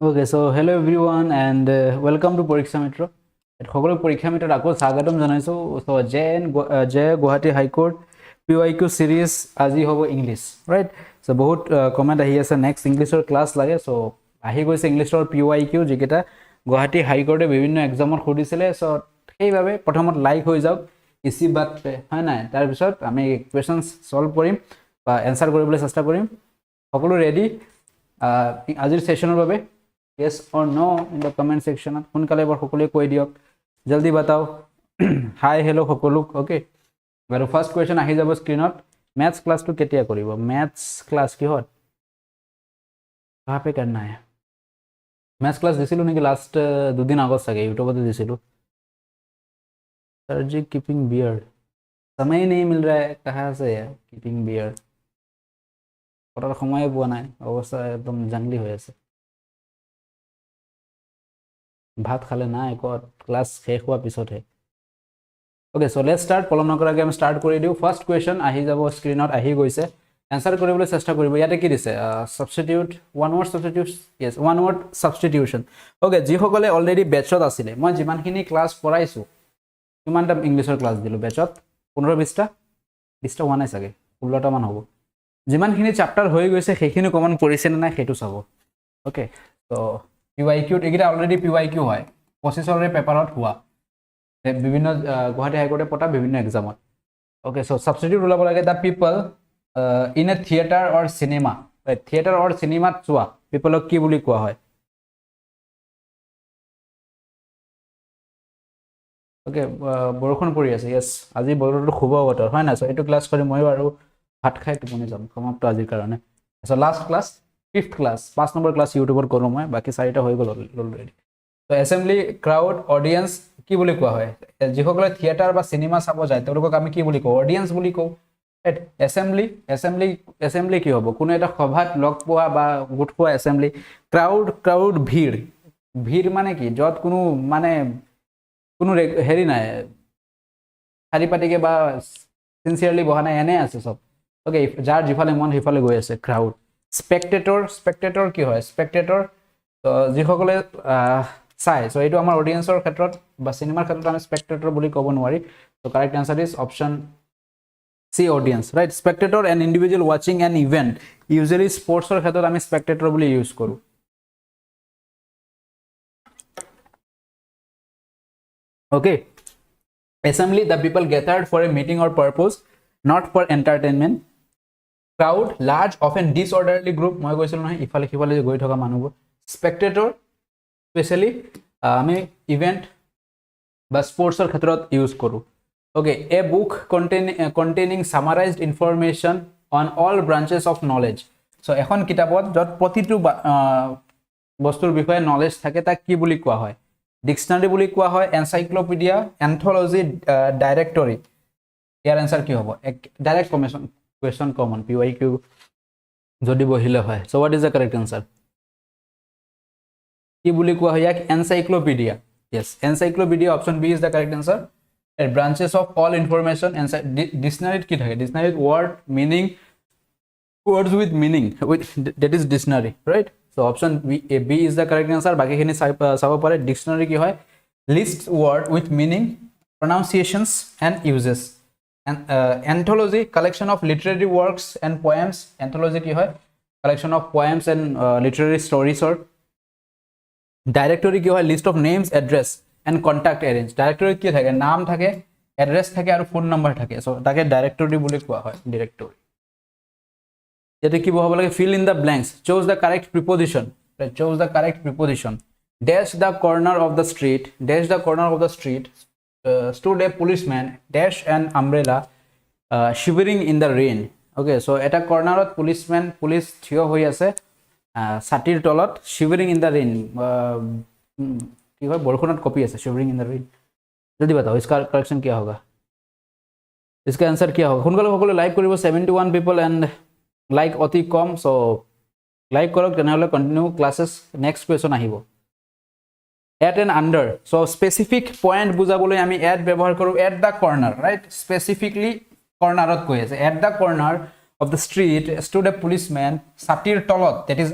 Okay, so hello everyone and welcome to Pariksha Mitra. সকলো পৰীক্ষা মিত্ৰত আকৌ স্বাগতম জনাইছো so J Guwahati high court PYQ সিৰিজ আজি হ'ব ইংলিশ ৰাইট সো বহুত কমেন্ট আহি আছে নেক্সট ইংলিশৰ ক্লাছ লাগে সো আহি গৈছে ইংলিশৰ PYQ যেটা গুৱাহাটী হাইকোৰ্টে বিভিন্ন এক্সামত খুদিছিলে সো সেইভাবে প্ৰথমত লাইক হৈ যাওক ইসি বাত হয় নাই তাৰ পিছত আমি কোৱেশ্চনছ সলভ কৰিম বা এনসাৰ কৰিবলৈ চেষ্টা কৰিম সকলো ৰেডি আজিৰ সেশনৰ বাবে yes or no in the comment section সোনকালে বৰ সকলোৱে কৈ দিয়ক জলদি बताओ হাই হেলো সকলোক ওকে আৰু ফাৰ্স্ট কোৱেশ্চন আহি যাব স্ক্ৰিনত मैथ्स क्लास টু কেতিয়া কৰিব मैथ्स क्लास কিহত कहां पे करना है मैथ्स क्लास দিছিলো নেকি লাস্ট দুদিন আগত সাগে ইউটিউবতে দিছিলো सर जी कीपिंग बियर्ड समय नहीं मिल रहा है कहां से है कीपिंग बियर्ड পড়াৰ সময় পোৱা নাই অৱস্থা একদম জংলি হৈ আছে ভাত খালে না একত ক্লাস শেষ হোৱা পিছত হে ওকে সো লেটস স্টাৰ্ট পলম নকৰাকে আমি স্টাৰ্ট কৰি দিও ফাৰ্স্ট কোৱেশ্চন আহি যাব স্ক্ৰিনত আহি গৈছে আনসাৰ কৰিবলৈ চেষ্টা কৰিব ইয়াতে কি দিছে substitute one word substitute yes one word substitution okay যি সকলে অলৰেডি বেচত আছিল মই যিমানখিনি ক্লাস পঢ়াইছো কিমানটা ইংলিশৰ ক্লাস দিলো বেচত 15 20টা 20টা হোৱা নাই সাগে 16টা মান হ'ব যিমানখিনি চ্যাপ্টাৰ হৈ গৈছে সেইখিনি কমন পৰিছে না হেতু চাব ওকে তো PYQ এগিটা অলৰেডি PYQ হয় 25 এৰ পেপাৰত हुआ বিভিন্ন গুৱাহাটী হাইকোর্টে পটা বিভিন্ন এক্সামত ওকে সো সাবস্টিটিউট ওলাব লাগে the people in a theatre or cinema theatre or সিনেমাত চোৱা পিপলক কি বুলি কোৱা হয় ওকে বৰখন পৰি আছে यस আজি বৰটো খুব বতৰ হয় না সো এটো ক্লাস কৰি মই আৰু ভাত খাই টোপনি যাম সমাপ্ত আজিৰ কাৰণে so last class 5th class 5 number class ইউটিউবৰ কৰো মই বাকি 4টা হৈ গল অলৰেডি তো অ্যাসেম্বলি ক্ৰাউড অডিয়েন্স কি বুলি কোৱা হয় যিসকলে থিয়েটাৰ বা সিনেমা চাব যায় তেওঁলোকক আমি কি বুলি কওঁ অডিয়েন্স বুলি কওঁ অ্যাসেম্বলি কি হ'ব কোনো এটা সভাত লগ পোৱা বা গোট পোৱা অ্যাসেম্বলি ক্ৰাউড ভিৰ মানে কি যত কোনো মানে কোনো হেৰি নাই হাৰি পাটিকে বা সিনসিয়াৰলি বহা নাই এনে আছে সব ওকে যাৰ জিফালে মন হিফালে গৈ আছে ক্ৰাউড স্পেক্টেটৰ কি হয় স্পেক্টেটৰ তো যিসকলে চাই সো এইটো আমাৰ অডিয়েন্সৰ ক্ষেত্ৰত বা সিনেমাৰ ক্ষেত্ৰত আমি স্পেক্টেটৰ বুলি ক'ব নোৱাৰি তো correct answer is option C audience right spectator an individual watching an event usually স্পোৰ্টসৰ ক্ষেত্ৰত আমি স্পেক্টেটৰ বুলি ইউজ কৰো okay assembly the people gathered for a meeting or purpose not for entertainment crowd large often disorderly group মই কৈছিল নহয় ইফালে সিফালে গৈ থকা মানুহবোৰ spectator স্পেশালি আমি ইভেন্ট বা স্পোৰ্টসৰ ক্ষেত্ৰত ইউজ কৰো okay A book containing summarized information on all branches of knowledge so এখন কিতাপত যত প্ৰতিটো বস্তুৰ বিষয়ে নলেজ থাকে তাক কি বুলি কোৱা হয় ডিকশনাৰী বুলি কোৱা হয় এনসাইক্লোপিডিয়া এন্থোলজি ডাইৰেক্টৰী ইয়াৰ আনসাৰ কি হ'ব ডাইৰেক্ট question common PYQ যদি বহিলে হয় so what is the correct answer কি বুলি কোৱা হয় ইয়াক encyclopedia yes encyclopedia option B is the correct answer it branches of all information dictionary কি থাকে dictionary word meaning words with meaning that is dictionary right so option B is the correct answer বাকিখিনি চাব পাৰে dictionary কি হয় list word with meaning pronunciations and uses and anthology collection of literary works and poems anthology ki hoy collection of poems and literary stories or directory ki hoy list of names address and contact arrange directory ki thake naam thake address thake aru phone number thake so take directory boli kowa hoy directory jete ki bohab lage fill in the blanks choose the correct preposition choose the correct preposition dash the corner of the street stood a policeman dash an umbrella shivering in the rain okay so eta corner of police thio hoi ase satir tolat shivering in the rain ki hoy borkhonat copy ase shivering in the rain jaldi batao iska correction kya hoga iska answer kya hoga hunkale hokole like koribo 71 people and like oti kom so like korok tenhole continue classes next question ahibo at and under so specific point বুজাবলৈ আমি at ব্যৱহাৰ কৰো at the corner right specifically corner ত কৈ আছে at the corner of the street stood a policeman satir tolot that is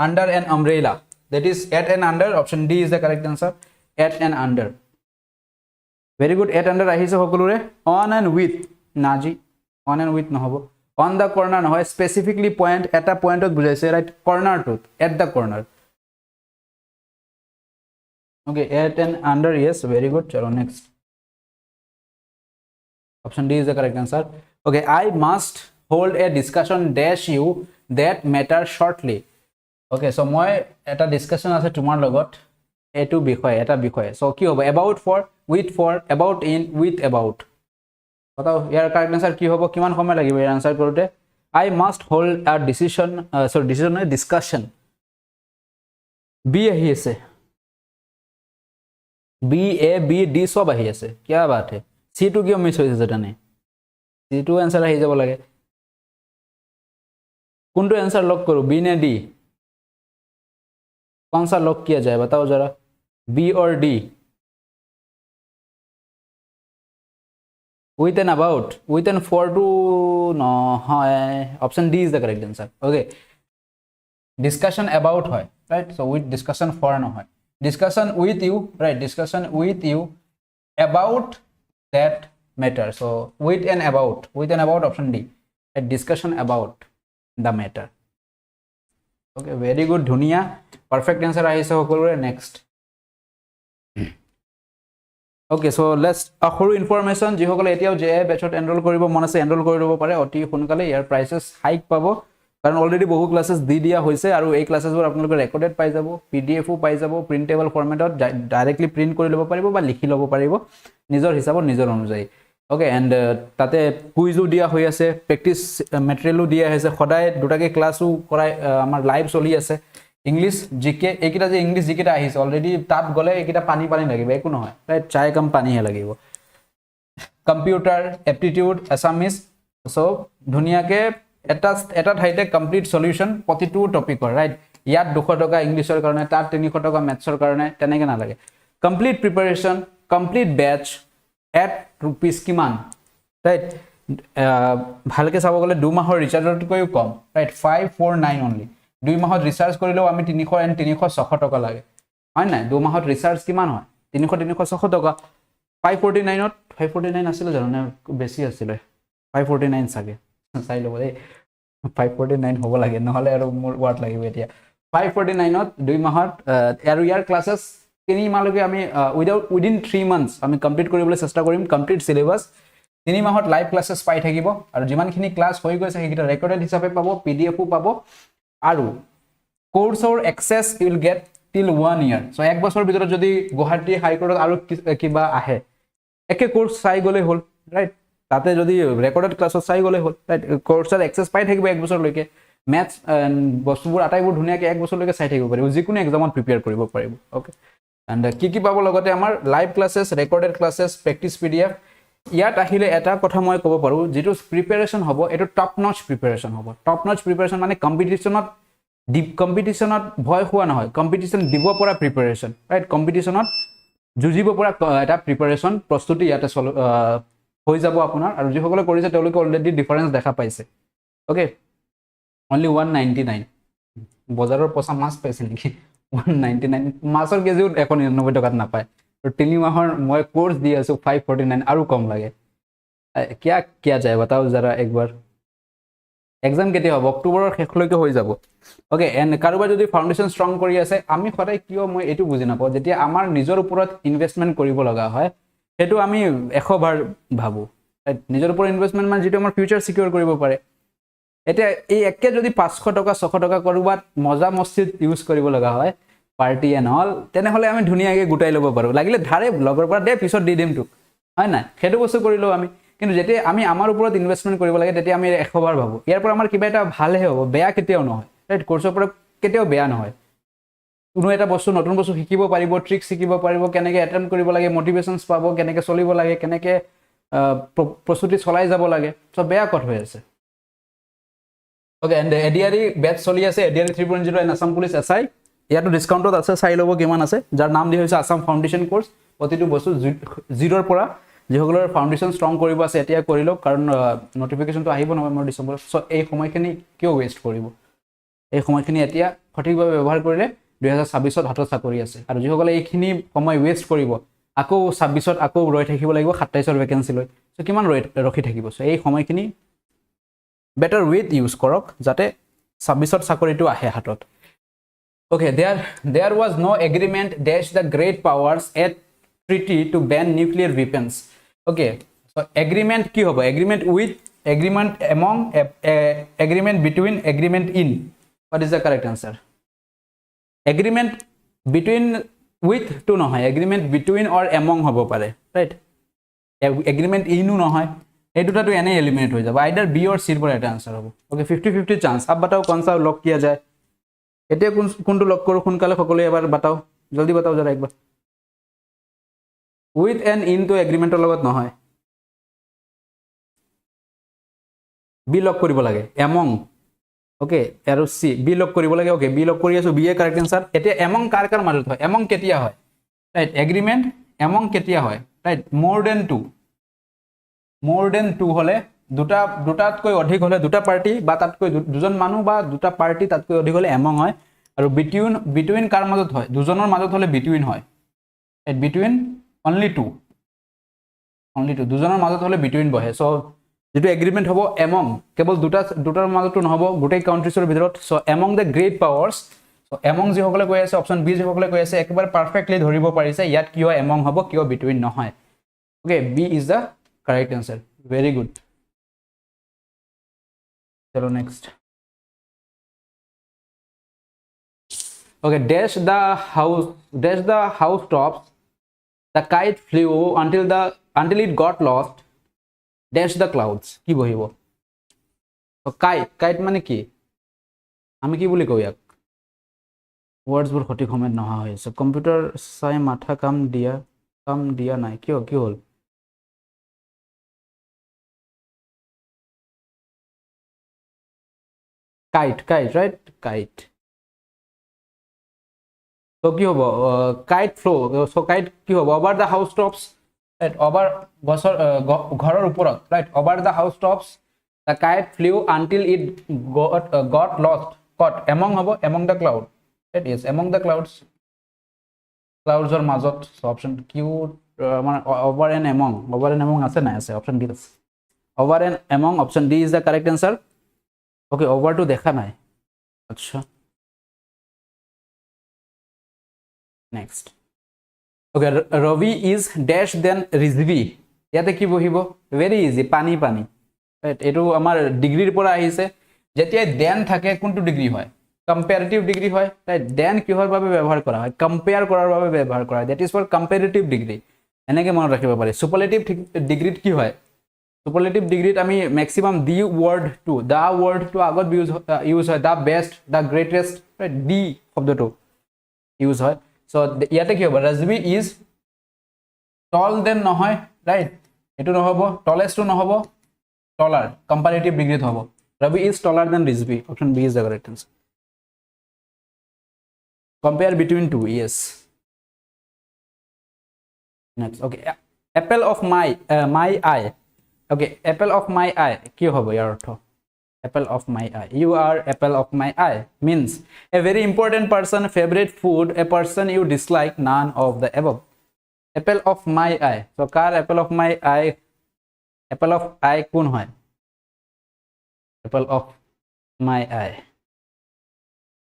under an umbrella, that is at and under, option D is the correct answer, at and under. Very good, at under ahise hokolure. On and with naji, on and with nohobo, on the corner nohoy, specifically point eta point ot bujaise, right? Corner to, at the corner. Okay, at and under, yes, very good. Chalo next, option D is the correct answer. Okay, I must hold a discussion dash you that matter shortly. Okay, so moi eta discussion ase tumar logot etu bikhoy, eta bikhoy, so ki hobo? About, for, with, for, about, in, with, about. Batao yar correct answer ki hobo? Kiman somoy lagibo er answer korute? I must hold a discussion. B ahi ase, B, A, B, D sob ahi ase, kya baat hai? C to kyo miss hoise jeta nei? C to answer ahi jabo lage. kuntu answer lock करो, B ने D? कौन सा lock किया जाए बताओ जरा, B और D? With and about, with and for to no, option D is the correct answer. Okay, discussion about hoy, right? So with discussion for no hoy, discussion with you, right? Discussion with you about that matter. So with and about, option D, a discussion about the matter. Okay, very good, dhuniya, perfect answer ahise hokolore. Next, okay, so let's ahoru information ji hokole etiao JAA batchot enroll koribo mon ase, enroll kori lobo pare oti sonkale, year prices hike pabo কাৰণ already বহু ক্লাसेस দি দিয়া হইছে আৰু এই ক্লাसेसবোৰ আপোনালোকে recorded পাই যাব, পিডিএফও পাই যাব, প্ৰিন্টেবল ফৰমেটত ডাইৰেক্টলি প্ৰিন্ট কৰি ল'ব পাৰিব বা লিখি ল'ব পাৰিব নিজৰ হিচাপত নিজৰ অনুযায়ী। ওকে, এন্ড তাতে কুইজও দিয়া হৈ আছে, প্ৰেক্টিস মেটেৰিয়েলও দিয়া হৈছে, সদায় দুটাকে ক্লাসও কৰাই আমাৰ লাইভ চলি আছে। ইংলিশ জিকে এইকিটা যে ইংলিশ জিকেটা আহিছে অলৰেডি, তাত গলে এইকিটা পানী পানী লাগিব, একো নহয়, ৰাইট? চাই কম পানীহে লাগিব। কম্পিউটাৰ এপটিটিউড এছামিজ, সো ধুনীয়াকে এটা ঠাইতে কমপ্লিট সলিউশন প্ৰতিটো টপিকৰ, ৰাইট? ইয়াত 200 টকা ইংলিছৰ কাৰণে, তাত 300 টকা ম্যাথছৰ কাৰণে, তেনেকে নালাগে। Complete preparation, complete batch at rupees কিমান, ৰাইট? ভালকে চাব গলে 2 মাহৰ ৰিচাৰ্জতকৈও কম, ৰাইট? 549 অনলি। 2 মাহত ৰিচাৰ্জ কৰিলেও আমি 300 এণ্ড 300 টকা লাগে, হয় নাই? 2 মাহত ৰিচাৰ্জ কিমান হয়? 300 টকা। 549ত 549 আছিল জানো নে বেছি আছিল? 549 চাগে, চাই ল'ব দেই। 549 হ'ব লাগে, নহলে আৰু মোৰ ৱাৰ্ড লাগিব এতিয়া। 549ত 2 মাহত আৰু ইয়াৰ ক্লাसेस 3 মাহলৈকে আমি উইদিন 3 মান্থস আমি কমপ্লিট কৰিবলৈ চেষ্টা কৰিম, কমপ্লিট সিলেবাস। 3 মাহত লাইভ ক্লাसेस পাই থাকিব, আৰু যিমানখিনি ক্লাস হৈ গৈছে সেইকেইটা ৰেকৰ্ডেড হিচাপে পাব, পিডিএফও পাব, আৰু কোৰ্সৰ এক্সেস ইউ উইল গেট টিল 1 ইয়াৰ। সো 1 বছৰৰ ভিতৰত যদি গুৱাহাটী হাইকোৰ্টত আৰু কিবা আহে, একে কোৰ্স চাই গলে হ'ল, ৰাইট? তাতে যদি ৰেকৰ্ডেড ক্লাছত চাই গলে হ'ল, ৰাইট? কোৰ্সৰ এক্সেস পাই থাকিব 1 বছৰলৈকে, ম্যাথছ বস্তুবোৰ আটাইবোৰ ধুনীয়াকৈ 1 বছৰলৈকে চাই থাকিব পাৰিব, যিকোনো এক্সামত প্ৰিপেয়াৰ কৰিব পাৰিব। ওকে, এণ্ড কি পাব লগতে আমাৰ লাইভ ক্লাसेस, ৰেকৰ্ডেড ক্লাसेस, প্ৰেক্টিস পিডিএফ। ইয়াত আহিলে এটা কথা মই ক'ব পাৰো, যেটো প্ৰিপাৰেচন হ'ব এটো টপ নচ প্ৰিপাৰেচন হ'ব। টপ নচ প্ৰিপাৰেচন মানে কম্পিটিশনত ভয় হোৱা নহয়, কম্পিটিশন দিব পৰা প্ৰিপাৰেচন, ৰাইট? কম্পিটিশনত যুঁজিব পৰা এটা প্ৰিপাৰেচন প্ৰস্তুতি ইয়াতে হৈ যাব আপোনাৰ, আৰু যিসকলে কৰিছে তেওঁলোকে অলৰেডি ডিফাৰেন্স দেখা পাইছে। ওকে, অনলি 199 বজাৰৰ পইচা মাছ পাইছে নেকি? 199 মাছৰ কেজিও 199 টকাত নাপায়, আৰু 3 মাহৰ মই কোৰ্স দি আছো 549, আৰু কম লাগে। क्या किया जाए बताओ जरा एक बार। एग्जाम केতিয়া হ'ব? অক্টোবৰৰ শেষলৈকে হৈ যাব। ওকে, এন্ড কাৰোবাৰ যদি ফাউন্ডেশন স্ট্ৰং কৰি আছে, আমি সদায় কিয় মই এটো বুজি নাপাওঁ, যেতিয়া আমাৰ নিজৰ ওপৰত ইনভেষ্টমেন্ট কৰিব লগা হয় হেতু আমি 100 বাৰ ভাবো, ৰাইট? নিজৰ ওপৰত ইনভেষ্টমেন্ট মানে যেটো আমাৰ ফিউচাৰ সিকিউৰ কৰিব পাৰে। এটা এই একে যদি 500 টকা 600 টকা কৰবাত মজা মস্তিত ইউজ কৰিব লগা হয়, পাৰ্টি এণ্ড অল, তেনেহলে আমি ধুনীয়াকৈ গুটাই ল'ব পাৰো, লাগিলে ধাৰে লগৰ পৰা দে পিছত দি দিম তোক, হয় নাই? হেতু বস্তু কৰিলো আমি। কিন্তু যেতিয়া আমি আমাৰ ওপৰত ইনভেষ্টমেন্ট কৰিব লাগে, তেতিয়া আমি 100 বাৰ ভাবো ইয়াৰ পৰা আমাৰ কিবা এটা ভালহে হ'ব, বেয়া কেতিয়াও নহয়, ৰাইট? কোৰ্সৰ পৰা কেতিয়াও বেয়া নহয়। কোনো এটা বস্তু নতুন বস্তু শিকিব পাৰিব, ট্ৰিক শিকিব পাৰিব, কেনেকৈ এটেম্প কৰিব লাগে, মোটিভেশনছ পাব, কেনেকৈ চলিব লাগে, কেনেকৈ প্ৰস্তুতি চলাই যাব লাগে, সব বেয়া কট হৈ আছে। ওকে, এন্ড ADRE বেচ চলি আছে, ADRE 3.0 and Assam police SI। ইয়াতো ডিসকাউন্টত আছে, চাই ল'ব কিমান আছে, যাৰ নাম দি হৈছে আসাম ফাউণ্ডেশ্যন কোৰ্স। প্ৰতিটো বস্তু 0ৰ পৰা যিসকলৰ ফাউণ্ডেশ্যন ষ্ট্ৰং কৰিব আছে এতিয়া কৰি লওক, কাৰণ নটিফিকেশনটো আহিব নৱেম্বৰ ডিচেম্বৰ। সো এই সময়খিনি কিয় ৱেষ্ট কৰিব? এই সময়খিনি এতিয়া সঠিকভাৱে ব্যৱহাৰ কৰিলে 2026 হাতত চাকৰি আছে আৰু যিসকলে এইখিনি সময় ওয়েষ্ট কৰিব আকৌ 26 আকৌ ৰৈ থাকিব লাগিব 27 ভ্যাকেন্সি লৈ সো কিমান ৰখি থাকিব সো এই সময়খিনি বেটাৰ উইথ ইউজ কৰক যাতে 26 চাকৰিটো আহে হাতত okay there was no agreement dash the great powers at treaty to ban nuclear weapons okay so agreement কি হ'ব agreement with agreement among agreement between agreement in what is the correct answer agreement between with to নহয় agreement between or among হ'ব পাৰে right agreement ইনো নহয় এই দুটাটো এনে eliminate হৈ যাব আইদার বি অর সি এর পৰা এটা आंसर হ'ব ওকে 50-50 চান্স अब बताओ कौन सा लॉक किया जाए এতিয়া কোনটো লক কৰো সোনকালে সকলোৱে এবাৰ बताओ জলদি बताओ जरा একবাৰ with and in to agreement লগত নহয় বি লক কৰিব লাগে among ওকে আৰু সি বি লক কৰিব লাগে ওকে বি লক কৰি আছো বি এ কাৰেক্ট आंसर এতিয়া among কাৰ কাৰ মাজত হয় among কেতিয়া হয় ৰাইট এগ্ৰিমেন্ট among কেতিয়া হয় ৰাইট more than 2 হলে দুটাতকৈ অধিক হলে দুটা পাৰ্টি বা তাতকৈ দুজন মানুহ বা দুটা পাৰ্টি তাতকৈ অধিক হলে among হয় আৰু between কাৰ মাজত হয় দুজনৰ মাজত হলে between হয় এট between only two দুজনৰ মাজত হলে between বহে সো যেটো এগ্ৰিমেন্ট হ'ব among কেৱল দুটাৰ মাজতো নহব গোটেই কাউন্ট্ৰিজৰ ভিতৰত so among the great powers so among যি সকলে কৈ আছে অপচন বি যি সকলে কৈ আছে একেবাৰে পাৰফেক্টলি ধৰিব পাৰিছে ইয়াত কিয় among হ'ব কিয় between নহয় okay B is the correct answer very good chalo next okay dash the house tops the kite flew until it got lost dash the clouds ki bohibo so kite mane ki ami ki boli koi yak words bur khotik comment noha hoy so computer sai matha kam dia nai ki hol kite right kite so ki hobo kite flow so kite ki hobo over the house tops right over ghorar uporot right over the house tops the kite flew until it got lost caught among hobo among the cloud right yes among the clouds or মাজত so option q over and among আছে না আছে option d আছে over and among option d is the correct answer okay over to দেখা নাই আচ্ছা next okay Ravi is dash then Rizvi ইয়াতে কি বহিব very easy পানি right এটো আমাৰ ডিগ্ৰীৰ পৰা আহিছে যেতিয়া দেন থাকে কোনটো ডিগ্ৰী হয় কম্পাৰেটিভ ডিগ্ৰী হয় right দেন কিহৰ বাবে ব্যৱহাৰ কৰা হয় কম্পেয়াৰ কৰাৰ বাবে ব্যৱহাৰ কৰা হয় that is for comparative degree এনেকে মনত ৰাখিব পাৰি সুপাৰলেটিভ ডিগ্ৰীত কি হয় superlative degree আমি maximum the word to আগত use হয় the best the greatest right the শব্দটো use হয় so ইয়াতে কি হ'ব Rajvi is tall than নহয় right এটো নহব tallest to নহব taller comparative degree হ'ব Ravi is taller than Rizvi option b is the correct answer compare between two yes next okay apple of my eye okay apple of my eye কি হবে ইয়াৰ অর্থ apple of my eye you are apple of my eye means a very important person favorite food a person you dislike none of the above apple of my eye so car apple of my eye কোন হয় apple of my eye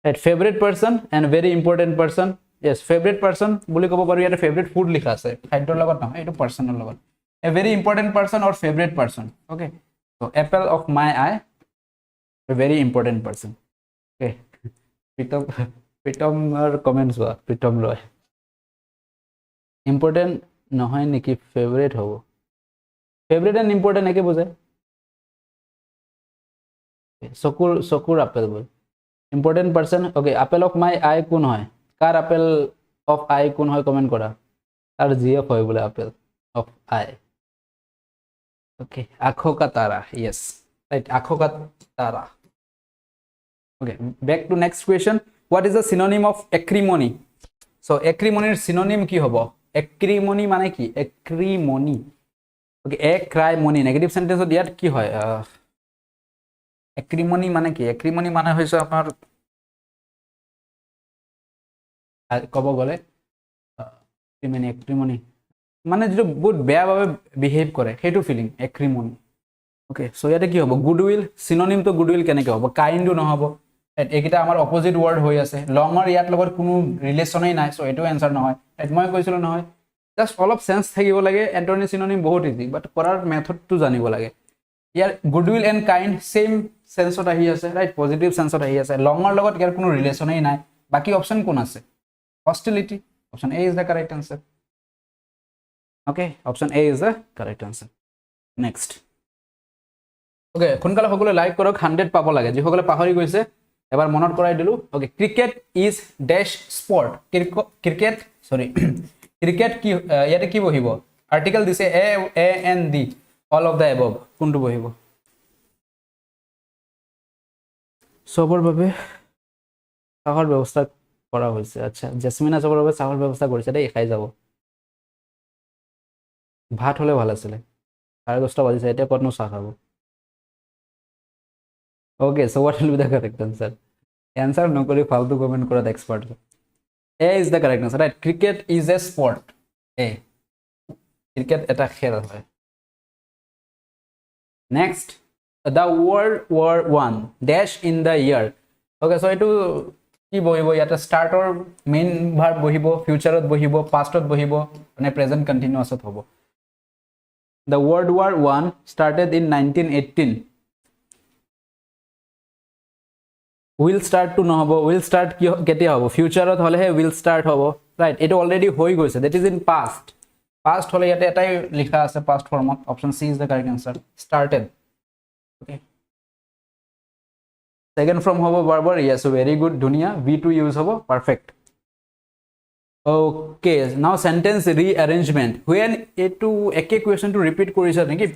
right favorite person and very important person yes favorite person বুলি ক'ব পাৰো ইয়াতে favorite food লিখা আছে খাদ্যৰ লগত নহয় এটো পাৰ্সনৰ লগত a very important person or favorite person okay so apple of my eye a very important person okay pritom comments wa pritom loy important nohoy neki favorite hobo favorite and important eke bujay sokur apple bol important person okay apple of my eye kun hoy kar apple of eye kun hoy comment kora ar gf hoy bole apple of eye okay आँखों का तारा yes right आँखों का तारा okay back to next question what is the synonym of acrimony so acrimony synonym কি হ'ব acrimony মানে কি acrimony okay acrimony negative sentence দিয়াত কি হয় acrimony মানে কি acrimony মানে হৈছে আপোনাৰ ক'ব গ'লে এক্ৰিমনি মানে যেটো বহুত বেয়াভাৱে বিহেভ কৰে সেইটো ফিলিং এক্ৰিমনি ওকে সো ইয়াতে কি হ'ব গুডউইল সিনোনিম তো গুডউইল কেনেকৈ হ'ব কাইন্ডো নহ'ব এইকেইটা আমাৰ অপোজিট ৱৰ্ড হৈ আছে লঙৰ ইয়াত লগত কোনো ৰিলেশ্যনেই নাই সো এটো এনসাৰ নহয় মই কৈছিলো নহয় জাস্ট অলপ সেন্স থাকিব লাগে এন্টনি সিনোনিম বহুত ইজি বাট কৰাৰ মেথডটো জানিব লাগে ইয়াৰ গুডউইল এণ্ড কাইন্ড সেম সেন্সত আহি আছে ৰাইট পজিটিভ সেন্সত আহি আছে লঙৰ লগত ইয়াৰ কোনো ৰিলেশ্যনেই নাই বাকি অপচন কোন আছে hostility option A is the correct answer okay option A is the correct answer next okay সোনকালে সকলে লাইক কৰক 100 পাব লাগে যি সকলে পাহৰি গৈছে এবাৰ মনত কৰাই দিলো okay cricket is dash sport cricket sorry cricket কি ইয়াতে কি বহিব আৰ্টিকেল দিছে a and d all of the above কোনটো বহিব সবৰ বাবে চাহৰ ব্যৱস্থা কৰা হৈছে আচ্ছা জেসমিনা সবৰ বাবে চাহৰ ব্যৱস্থা কৰিছে দেই খাই যাব ভাত হলে ভাল আছিল 10:30 বাজিছে এতিয়া কতনো চাহ খাব okay so what will be the correct answer নকৰি ফালতু কমেন্ট কৰা expert A is the correct answer right cricket is a sport A cricket এটা খেল হয় next the World War I dash in the year okay so এটো কি বহিব ইয়াতে স্টাৰ্টৰ মেইন ভার্ব বহিব ফিউচারত বহিব পাস্টত বহিব মানে প্রেজেন্ট কন্টিনিউয়াসত হ'ব the World War I started in 1918 will start to নহব will start কি কেতিয়া হ'ব ফিউচারত হলে will start হ'ব রাইট এটো অলরেডি হৈ গৈছে that is in past হলে ইয়াতে এটাই লিখা আছে past ফর্মত option C is the correct answer started okay second from hobo barber yes very good dunia v2 use hobo perfect okay now sentence rearrangement when etu ek question to repeat korise neki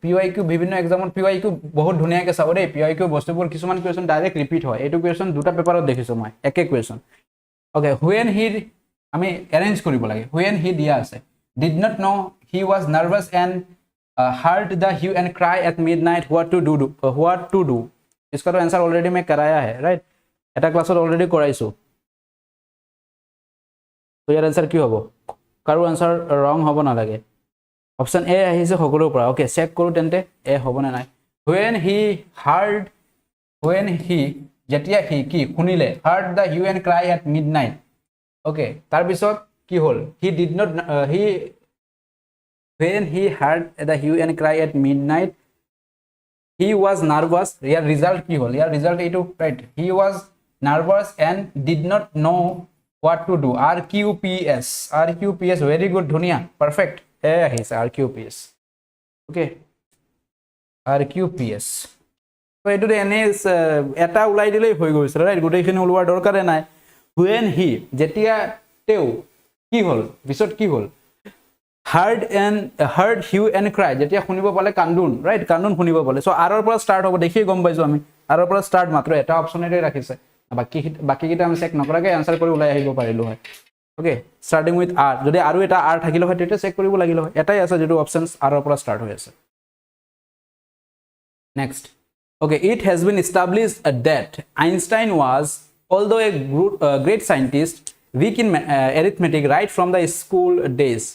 pyq bibhinno exam on pyq bahut dhunia ke sabo dei pyq bostupur kisuman question direct repeat hoy etu question duta paper ot dekhiso moi ek question okay when he ami arrange koribo lage when he dia ase did not know he was nervous and heard the hue and cry at midnight what to do इसका तो answer already मैं कराया है right এটা ক্লাসত already কৰাইছো তো ইয়াৰ answer কি হ'ব কাৰো आंसर ৰং হ'ব না লাগে অপশন এ আহিছে সকলোৰ পৰা ওকে চেক কৰো তেন্তে এ হ'ব না নাই when he যেতিয়া হি কি শুনিলে heard the hue and cry at midnight okay তাৰ পিছত কি হ'ল when he heard the hue and cry at midnight he was nervous your result ki hol your result etu right he was nervous and did not know what to do rqps very good dhunia perfect his rqps okay rqps so etu de ene eta ulai dilei hoi goisra right gotei khini ulwa dorkare nai when he jetia teu ki hol bisot ki hol heard hue and cry jetia khunibo pale kandun right kandun khunibo pale so aror pora start hobo dekhi gom paiso ami aror pora start matro eta option ere rakhise baki kita ami check nokorake answer kori ulai ahibo parilu hoy okay starting with r jodi aru eta r thakilo hoy tete check koribo lagilo hoy etai ase jetu options aror pora start hoy ase next okay it has been established that Einstein was although a great scientist weak in arithmetic right from the school days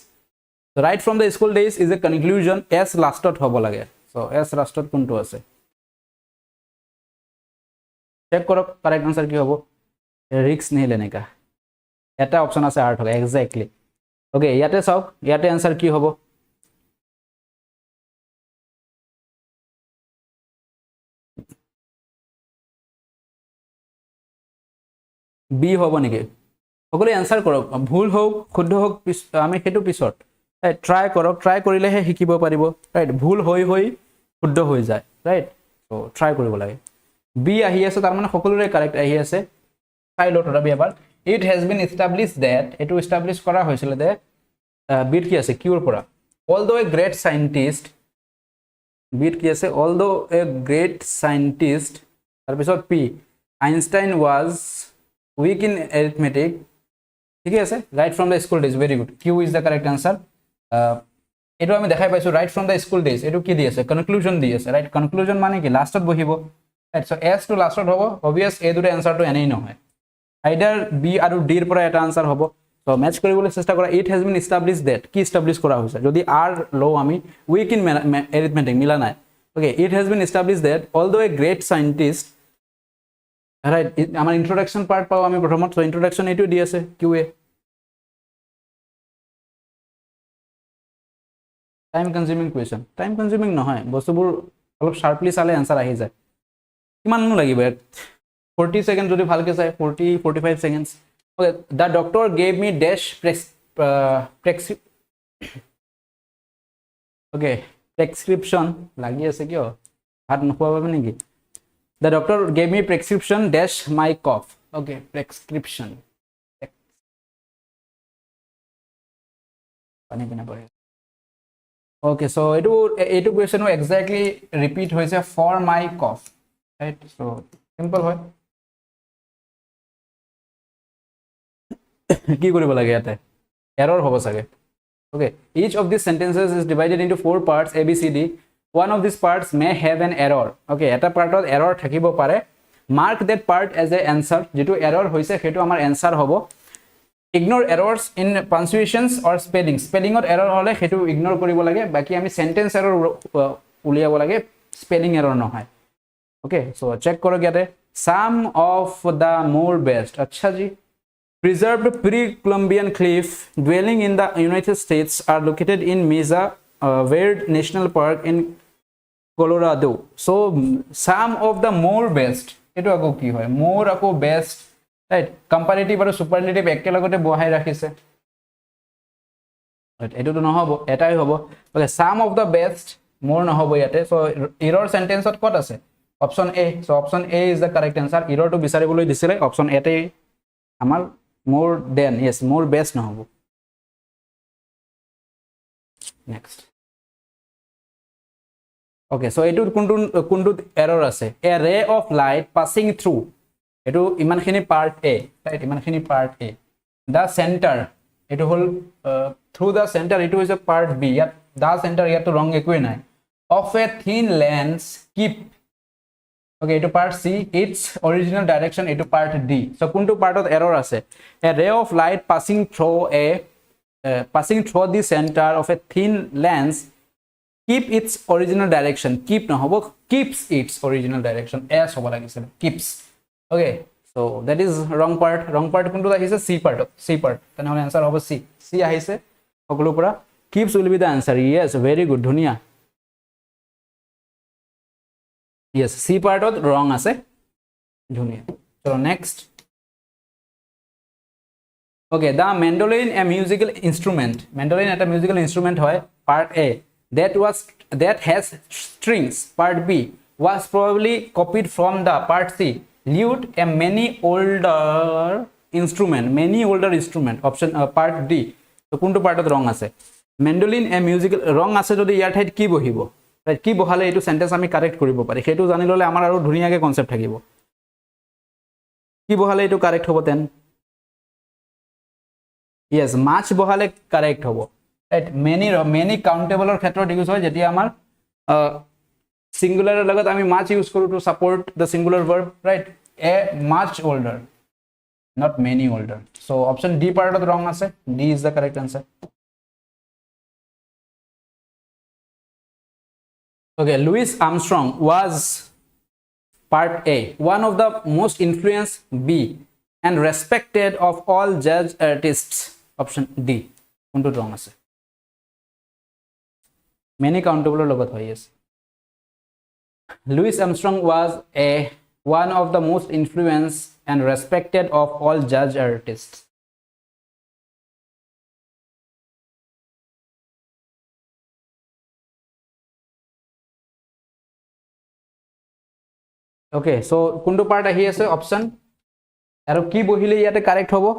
so right from the school days is a conclusion s lastot hobo lage so s lastot kuntu ase check koro correct answer ki hobo risk nahi lene ka eta option ase r hoga exactly okay yate sauk yate answer ki hobo b hobo niki সকলে answer কৰক ভুল হোক শুদ্ধ হোক আমি হেতু পিছত try কৰক ট্ৰাই কৰিলে হে শিকিব পাৰিব ৰাইট ভুল হৈ শুদ্ধ হৈ যায় ৰাইট সো ট্ৰাই কৰিব লাগে বি আহি আছে তাৰ মানে সকলোৰে কাৰেক্ট আহি আছে চাই লট ৰবি এবাৰ it has been established that এটো এস্টাবলিশ কৰা হৈছিল দে বিট কি আছে কিউৰ পৰা অলদো এ গ্ৰেট সায়েন্টিস্ট বিট কি আছে অলদো এ গ্ৰেট সায়েন্টিস্ট তাৰ পিছত পি Einstein was weak in arithmetic ঠিক আছে right from the school days very good q is the correct answer এটো আমি দেখাই পাইছো right from the school days এটো কি দি আছে conclusion দি আছে right conclusion মানে কি লাষ্টত বহিব right so s to lastত হ'ব obvious এ দুটা answer to এনেই নহয় either B আৰু D ৰ পৰা এটা আনসাৰ হ'ব so match কৰিবলৈ চেষ্টা কৰা it has been established that কি establish কৰা হৈছে যদি r লও আমি weak in arithmetic মিলা নাই okay it has been established that although a great scientist right আমাৰ introduction part পাও আমি প্ৰথমত so introduction এইটো দি আছে QA time consuming question time consuming নহয় বস্তুবোৰ অলপ sharply চালে আনসাৰ আহি যায় কিমান নো লাগিব 40 seconds যদি ভালকে চাই 45 seconds okay the doctor gave me dash okay prescription লাগি আছে কিয় ভাত নোখোৱা বাবে নেকি the doctor gave me prescription dash my cough okay prescription পানী পিনা পৰে okay so এইটো question exactly repeat হৈছে for my cough right so simple হয় কি কৰিব লাগে ইয়াতে এৰৰ হ'ব চাগে okay each of these sentences is divided into 4 parts a b c d one of these parts may have an error okay এটা পাৰ্টত error থাকিব পাৰে mark that part as a answer যেটো error হৈছে হেতু আমাৰ answer হ'ব ignore errors in punctuations or spelling spelling or error হলে হেতু ignore কৰিব লাগে বাকি আমি sentence error উলিয়াব লাগে spelling error নহয় okay so check কৰক ইয়াতে some of the more best আচ্ছা G preserved pre-Columbian cliff dwelling in the United States are located in Mesa Verde National Park in Colorado so some of the more best eto ako ki hoy more ako best right comparative aru superlative ekkelogote bohai rakise right eto to nohobo etai hobo okay some of the best more nohobo yate so error sentence ot kot ase option a so option a is the correct answer error to bisariboloi disile option a te amar more than yes more best nohobo next okay so etu kuntu error ase a ray of light passing through etu iman khini part a right iman khini part a the center etu hol through the center etu is a part b yat the center yat to wrong ekoi nai of a thin lens keep okay etu part c its original direction etu part d so kuntu part of error ase a ray of light passing through the center of a thin lens keep its original direction keep no hobo keeps its original direction as hobo lagisile keeps okay so that is wrong part kuntu ahise c part tanhole answer hobo c ahise oglu pura keeps will be the answer yes very good dhunia yes c part of wrong ase dhunia so next okay the mandolin a musical instrument mandolin at a musical instrument hoy part a that has strings part b was probably copied from the part c lute a many older instrument option part d so kuntu part of wrong ase mandolin a musical wrong ase jodi yar thait ki bohibo right ki bohale etu sentence ami correct koribo pari hetu jani lole amar aru dhuniya ke concept thakibo ki bohale etu correct hobo ten yes much bohale correct hobo right many countable or khetrot use hoy jeti amar singular lagat ami much use koru to support the singular verb right a much older not many older so option d part of the wrong ase d is the correct answer okay Louis Armstrong was part a one of the most influenced b and respected of all judge artists option d kuntu wrong ase many countable logot hoy yes Louis Armstrong was one of the most influenced and respected of all judge artists okay so kuntu part ahi ase option aru ki bohile yate correct hobo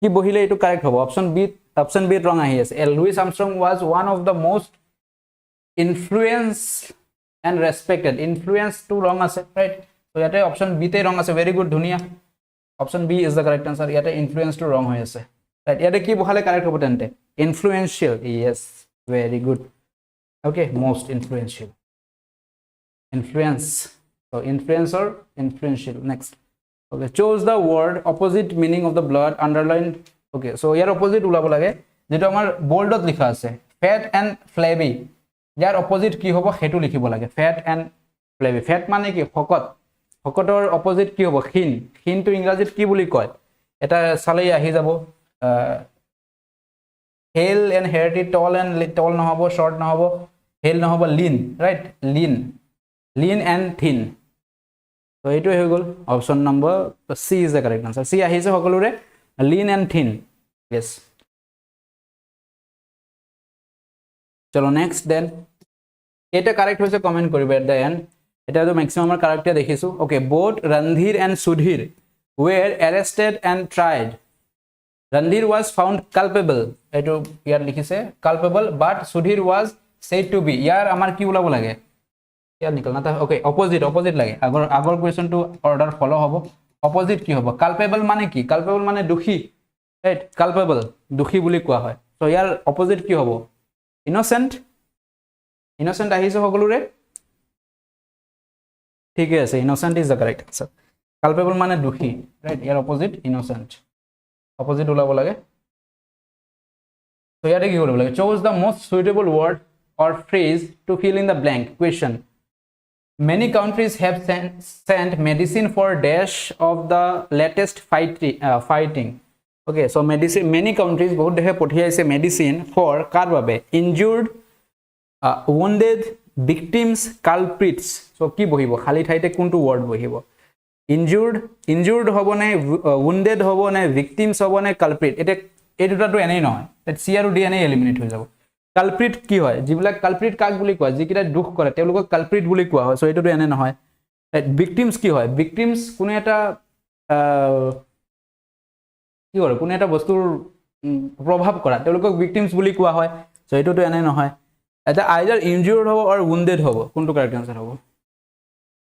ki bohile etu correct hobo option b wrong ahi ase Louis Armstrong was one of the most influenced and respected influence to wrong ase right so yate option b te wrong ase very good dhunia option b is the correct answer yate influence to wrong hoy ase right yate ki bohale correct hobo tente influential yes very good okay most influential influence so influencer influential next Okay, chose the word opposite meaning of the blood underlined. Okay, so here opposite ulabo lage যেটো আমাৰ বোল্ডত লিখা আছে fat and flabby year opposite কি হ'ব হেতু লিখিব লাগে fat and flabby fat মানে কি শকত শকতৰ opposite কি হ'ব ক্ষীণ ক্ষীণটো ইংৰাজীত কি বুলি কয় এটা চালে আহি যাব hale and hairy tall নহব short নহব hale নহব lean right lean and thin so এইটো হৈ গল option number C is the correct answer C আহিছে সকলোৰে lean and thin yes চলো next then এটা কারেক্ট হইছে কমেন্ট করিবে at the end এটা তো ম্যাক্সিমাম কারেক্ট দেখিছো okay both Randhir and Sudhir were arrested and tried Randhir was found culpable এটো ইয়ার লিখিছে culpable but Sudhir was said to be ইয়ার আমার কি উলাব লাগে ইয়ার নিকলনা তা ওকে অপোজিট লাগে আগৰ কোৱেশ্চন টু অৰ্ডাৰ ফলো হ'ব অপোজিট কি হ'ব culpable মানে কি culpable মানে দোষী রাইট culpable দোষী বুলি কোৱা হয় সো ইয়াৰ অপোজিট কি হ'ব innocent আহিছে সকলোৰে ঠিক আছে innocent is the correct answer culpable মানে দোষী রাইট ইয়াৰ অপোজিট innocent অপোজিট ওলাব লাগে so ইয়াতে কি কৰিব লাগে choose the most suitable word or phrase to fill in the blank question many countries have sent medicine for dash of the latest fighting okay so medicine many countries বহুত দেশে পঠিয়াইছে medicine for কাৰ বাবে injured wounded victims culprits so কি বহিব খালি ঠাইতে কোনটো word বহিব injured হ'ব নে wounded হ'ব নে victims হ'ব নে culprit এটা এই দুটাটো এনেই নহয় that C আৰু D এনেই এলিমিনেট হৈ যাব culprit কি হয় যিবিলাক culprit কাক বুলি কোৱা যিকিটা দুখ কৰে তেওঁলোকক culprit বুলি কোৱা হয় সো এইটোটো এনে নহয় victims কি হয় victims কোনো এটা কি কৰে কোনো এটা বস্তুৰ প্ৰভাৱ কৰা তেওঁলোকক victims বুলি কোৱা হয় সো এইটোটো এনে নহয় এটা either injured हो और wounded हो কোনটো करेक्ट आंसर हो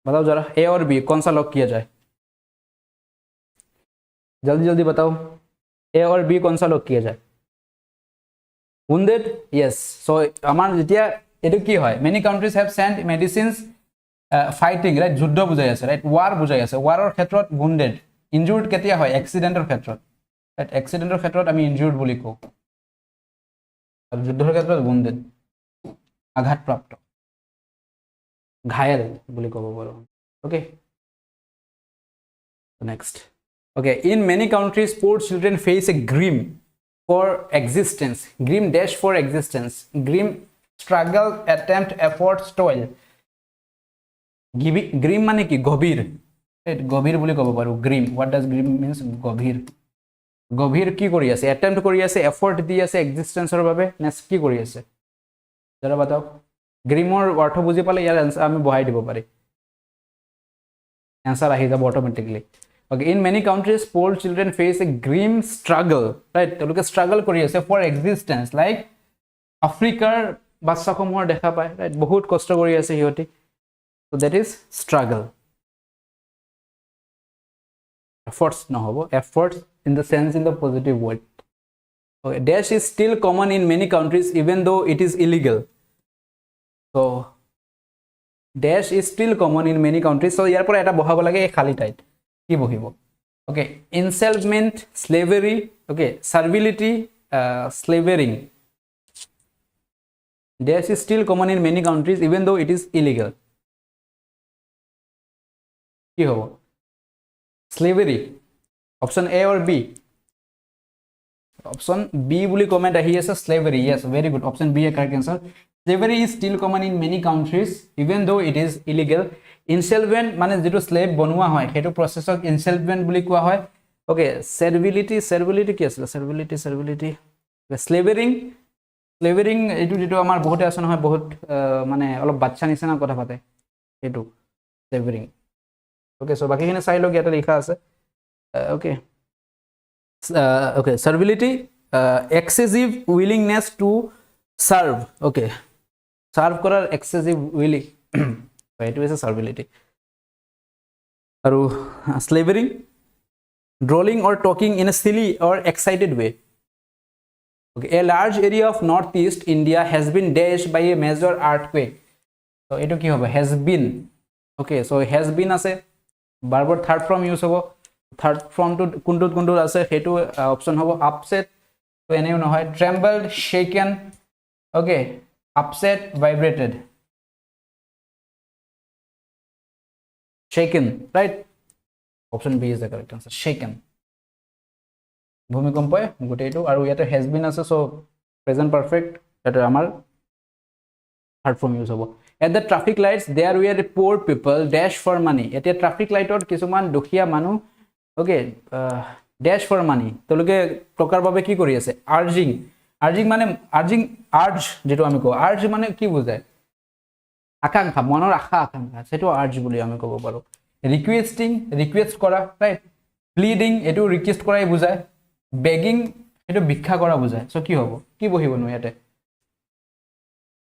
बताओ जरा A और B कौन सा लॉक किया जाए जल्दी बताओ A और B कौन सा लॉक किया जाए wounded yes so আমাৰ যেতিয়া এটো কি হয় many countries have sent medicines fighting right যুদ্ধ বুজাই আছে right war বুজাই আছে war ৰ ক্ষেত্ৰত wounded injured কেতিয়া হয় accidental ক্ষেত্ৰত right accidental ক্ষেত্ৰত আমি injured বুলি কও আৰু যুদ্ধৰ ক্ষেত্ৰত wounded আঘাতপ্ৰাপ্ত ঘায়েল বুলি কব পাৰো okay next okay in many countries poor children face a grim for existence grim dash for existence grim struggle attempt effort toil grim মানে কি গভীৰ গভীৰ বুলি কব পাৰো grim what does grim means গভীৰ কি কৰি আছে attempt কৰি আছে effort দি আছে existence ৰ বাবে নেক্সট কি কৰি আছে जरा बताओ ग्रीमर अर्थ बुझी पाले यार आंसर আমি বহাই দিব পাৰি आंसर আহি যাব automatically okay in many countries poor children face a grim struggle right তেওঁলোকে struggle কৰি আছে for existence like আফ্ৰিকাৰ বাচ্চাসমূহৰ দেখা পায় right বহুত কষ্ট কৰি আছে হিয়তি so that is struggle efforts নহব efforts in the sense in the positive word okay dash is still common in many countries even though it is illegal so dash is still common in many countries so ইয়াৰ পৰা এটা বহাব লাগে এই খালি tight কি বহিব okay enslavement slavery okay servility slavering dash is still common in many countries even though it is illegal কি হ'ব slavery option A or B option B বুলি কমেন্ট আহি আছে slavery yes very good option B is correct answer slavery is still common in many countries even though it is illegal enslavement মানে যেটো slave বনোৱা হয় হেতু প্ৰসেসক enslavement বুলি কোৱা হয় okay servility কি আছিল servility slavering এটো যেটো আমাৰ বহুতে আছে নহয় বহুত মানে অলপ বাচ্চা নিচিনা কথা পাতে এটো slavering okay so বাকিখিনি চাই লগ ইয়াতে লিখা আছে okay okay servility excessive willingness to serve okay serve কৰাৰ excessive willing it is a servility আৰু slavering drolling or talking in a silly or excited way okay a large area of northeast India has been dashed by a major earthquake so eto ki hobo has been okay so has been ase barbar third form use hobo third ফৰ্মটো কোনটোত আছে সেইটো option হ'ব upset, তো এনেও নহয়, trembled, shaken, okay, upset, vibrated, shaken, right? Option B is the correct answer. Shaken. ভূমিকম্পই গোটেইটো, আৰু ইয়াতে has been আছে, so present perfect, এটা আমাৰ থাৰ্ড ফৰ্ম ইউজ হ'ব। At the traffic lights there were poor people dash for money. এতিয়া traffic লাইটত কিছুমান দুখীয়া মানুহ, অ'কে, ডেশ ফৰ মানি, তেওঁলোকে টকাৰ বাবে কি কৰি আছে? আৰ্জিং। আৰ্জ যিটো আমি কওঁ, আৰ্জ মানে কি বুজায়? আকাংক্ষা, মনৰ আশা আকাংক্ষা, সেইটো আৰ্জ বুলি আমি ক'ব পাৰোঁ। ৰিকুৱেষ্টিং, ৰিকুৱেষ্ট কৰা, ৰাইট? প্লিডিং, এইটো ৰিকুৱেষ্ট কৰাই বুজায়। বেগিং, এইটো ভিক্ষা কৰা বুজায়। চ' কি হ'ব? কি বহিবনো ইয়াতে?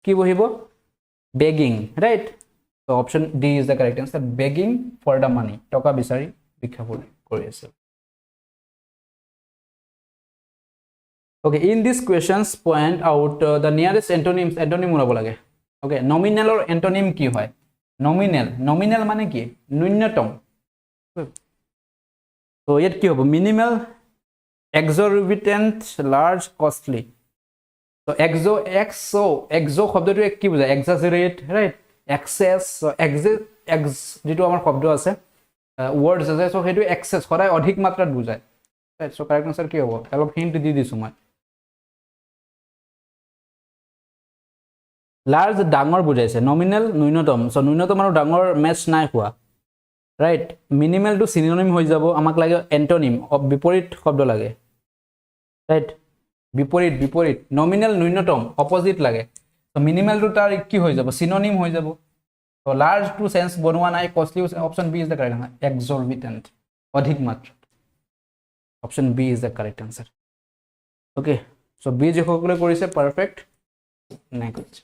কি বহিব? Begging, right? So' option D is the correct answer, begging for the money, টকা বিচাৰি ভিক্ষা কৰি আছে। Okay, in these questions point out the nearest antonyms, antonym ওলাব লাগে। Okay, nominalৰ antonym কি হয়? Nominal মানে কি? ন্যূনতম। তো ইয়াত কি হ'ব? Minimal, exorbitant, large, costly. তো exo শব্দটো কি বুজায়? Exaggerate, right? Excess, যিটো আমাৰ শব্দ আছে, words আছে, so সেইটো excess, সদায় অধিক মাত্ৰাত বুজায়। Right, so correct answer কি হ'ব? অলপ হিণ্ট দি দিছোঁ মই। লাৰ্জ ডাঙৰ বুজাইছে, নমিনেল ন্যূনতম, চ' ন্যূনতম আৰু ডাঙৰ মেচ নাই হোৱা, ৰাইট? মিনিমেলটো চিনোনিম হৈ যাব, আমাক লাগে এণ্টনিম, বিপৰীত শব্দ লাগে, ৰাইট? বিপৰীত, নমিনেল ন্যূনতম, অপজিট লাগে, চ' মিনিমেলটো তাৰ কি হৈ যাব? চিনোনিম হৈ যাব। চ' লাৰ্জটো চেঞ্চ বনোৱা নাই, costly, option B is the correct answer, exorbitant, অধিক মাত্ৰা, option B is the correct answer. Okay, so' B যিসকলে কৰিছে পাৰফেক্ট, নেক্সট।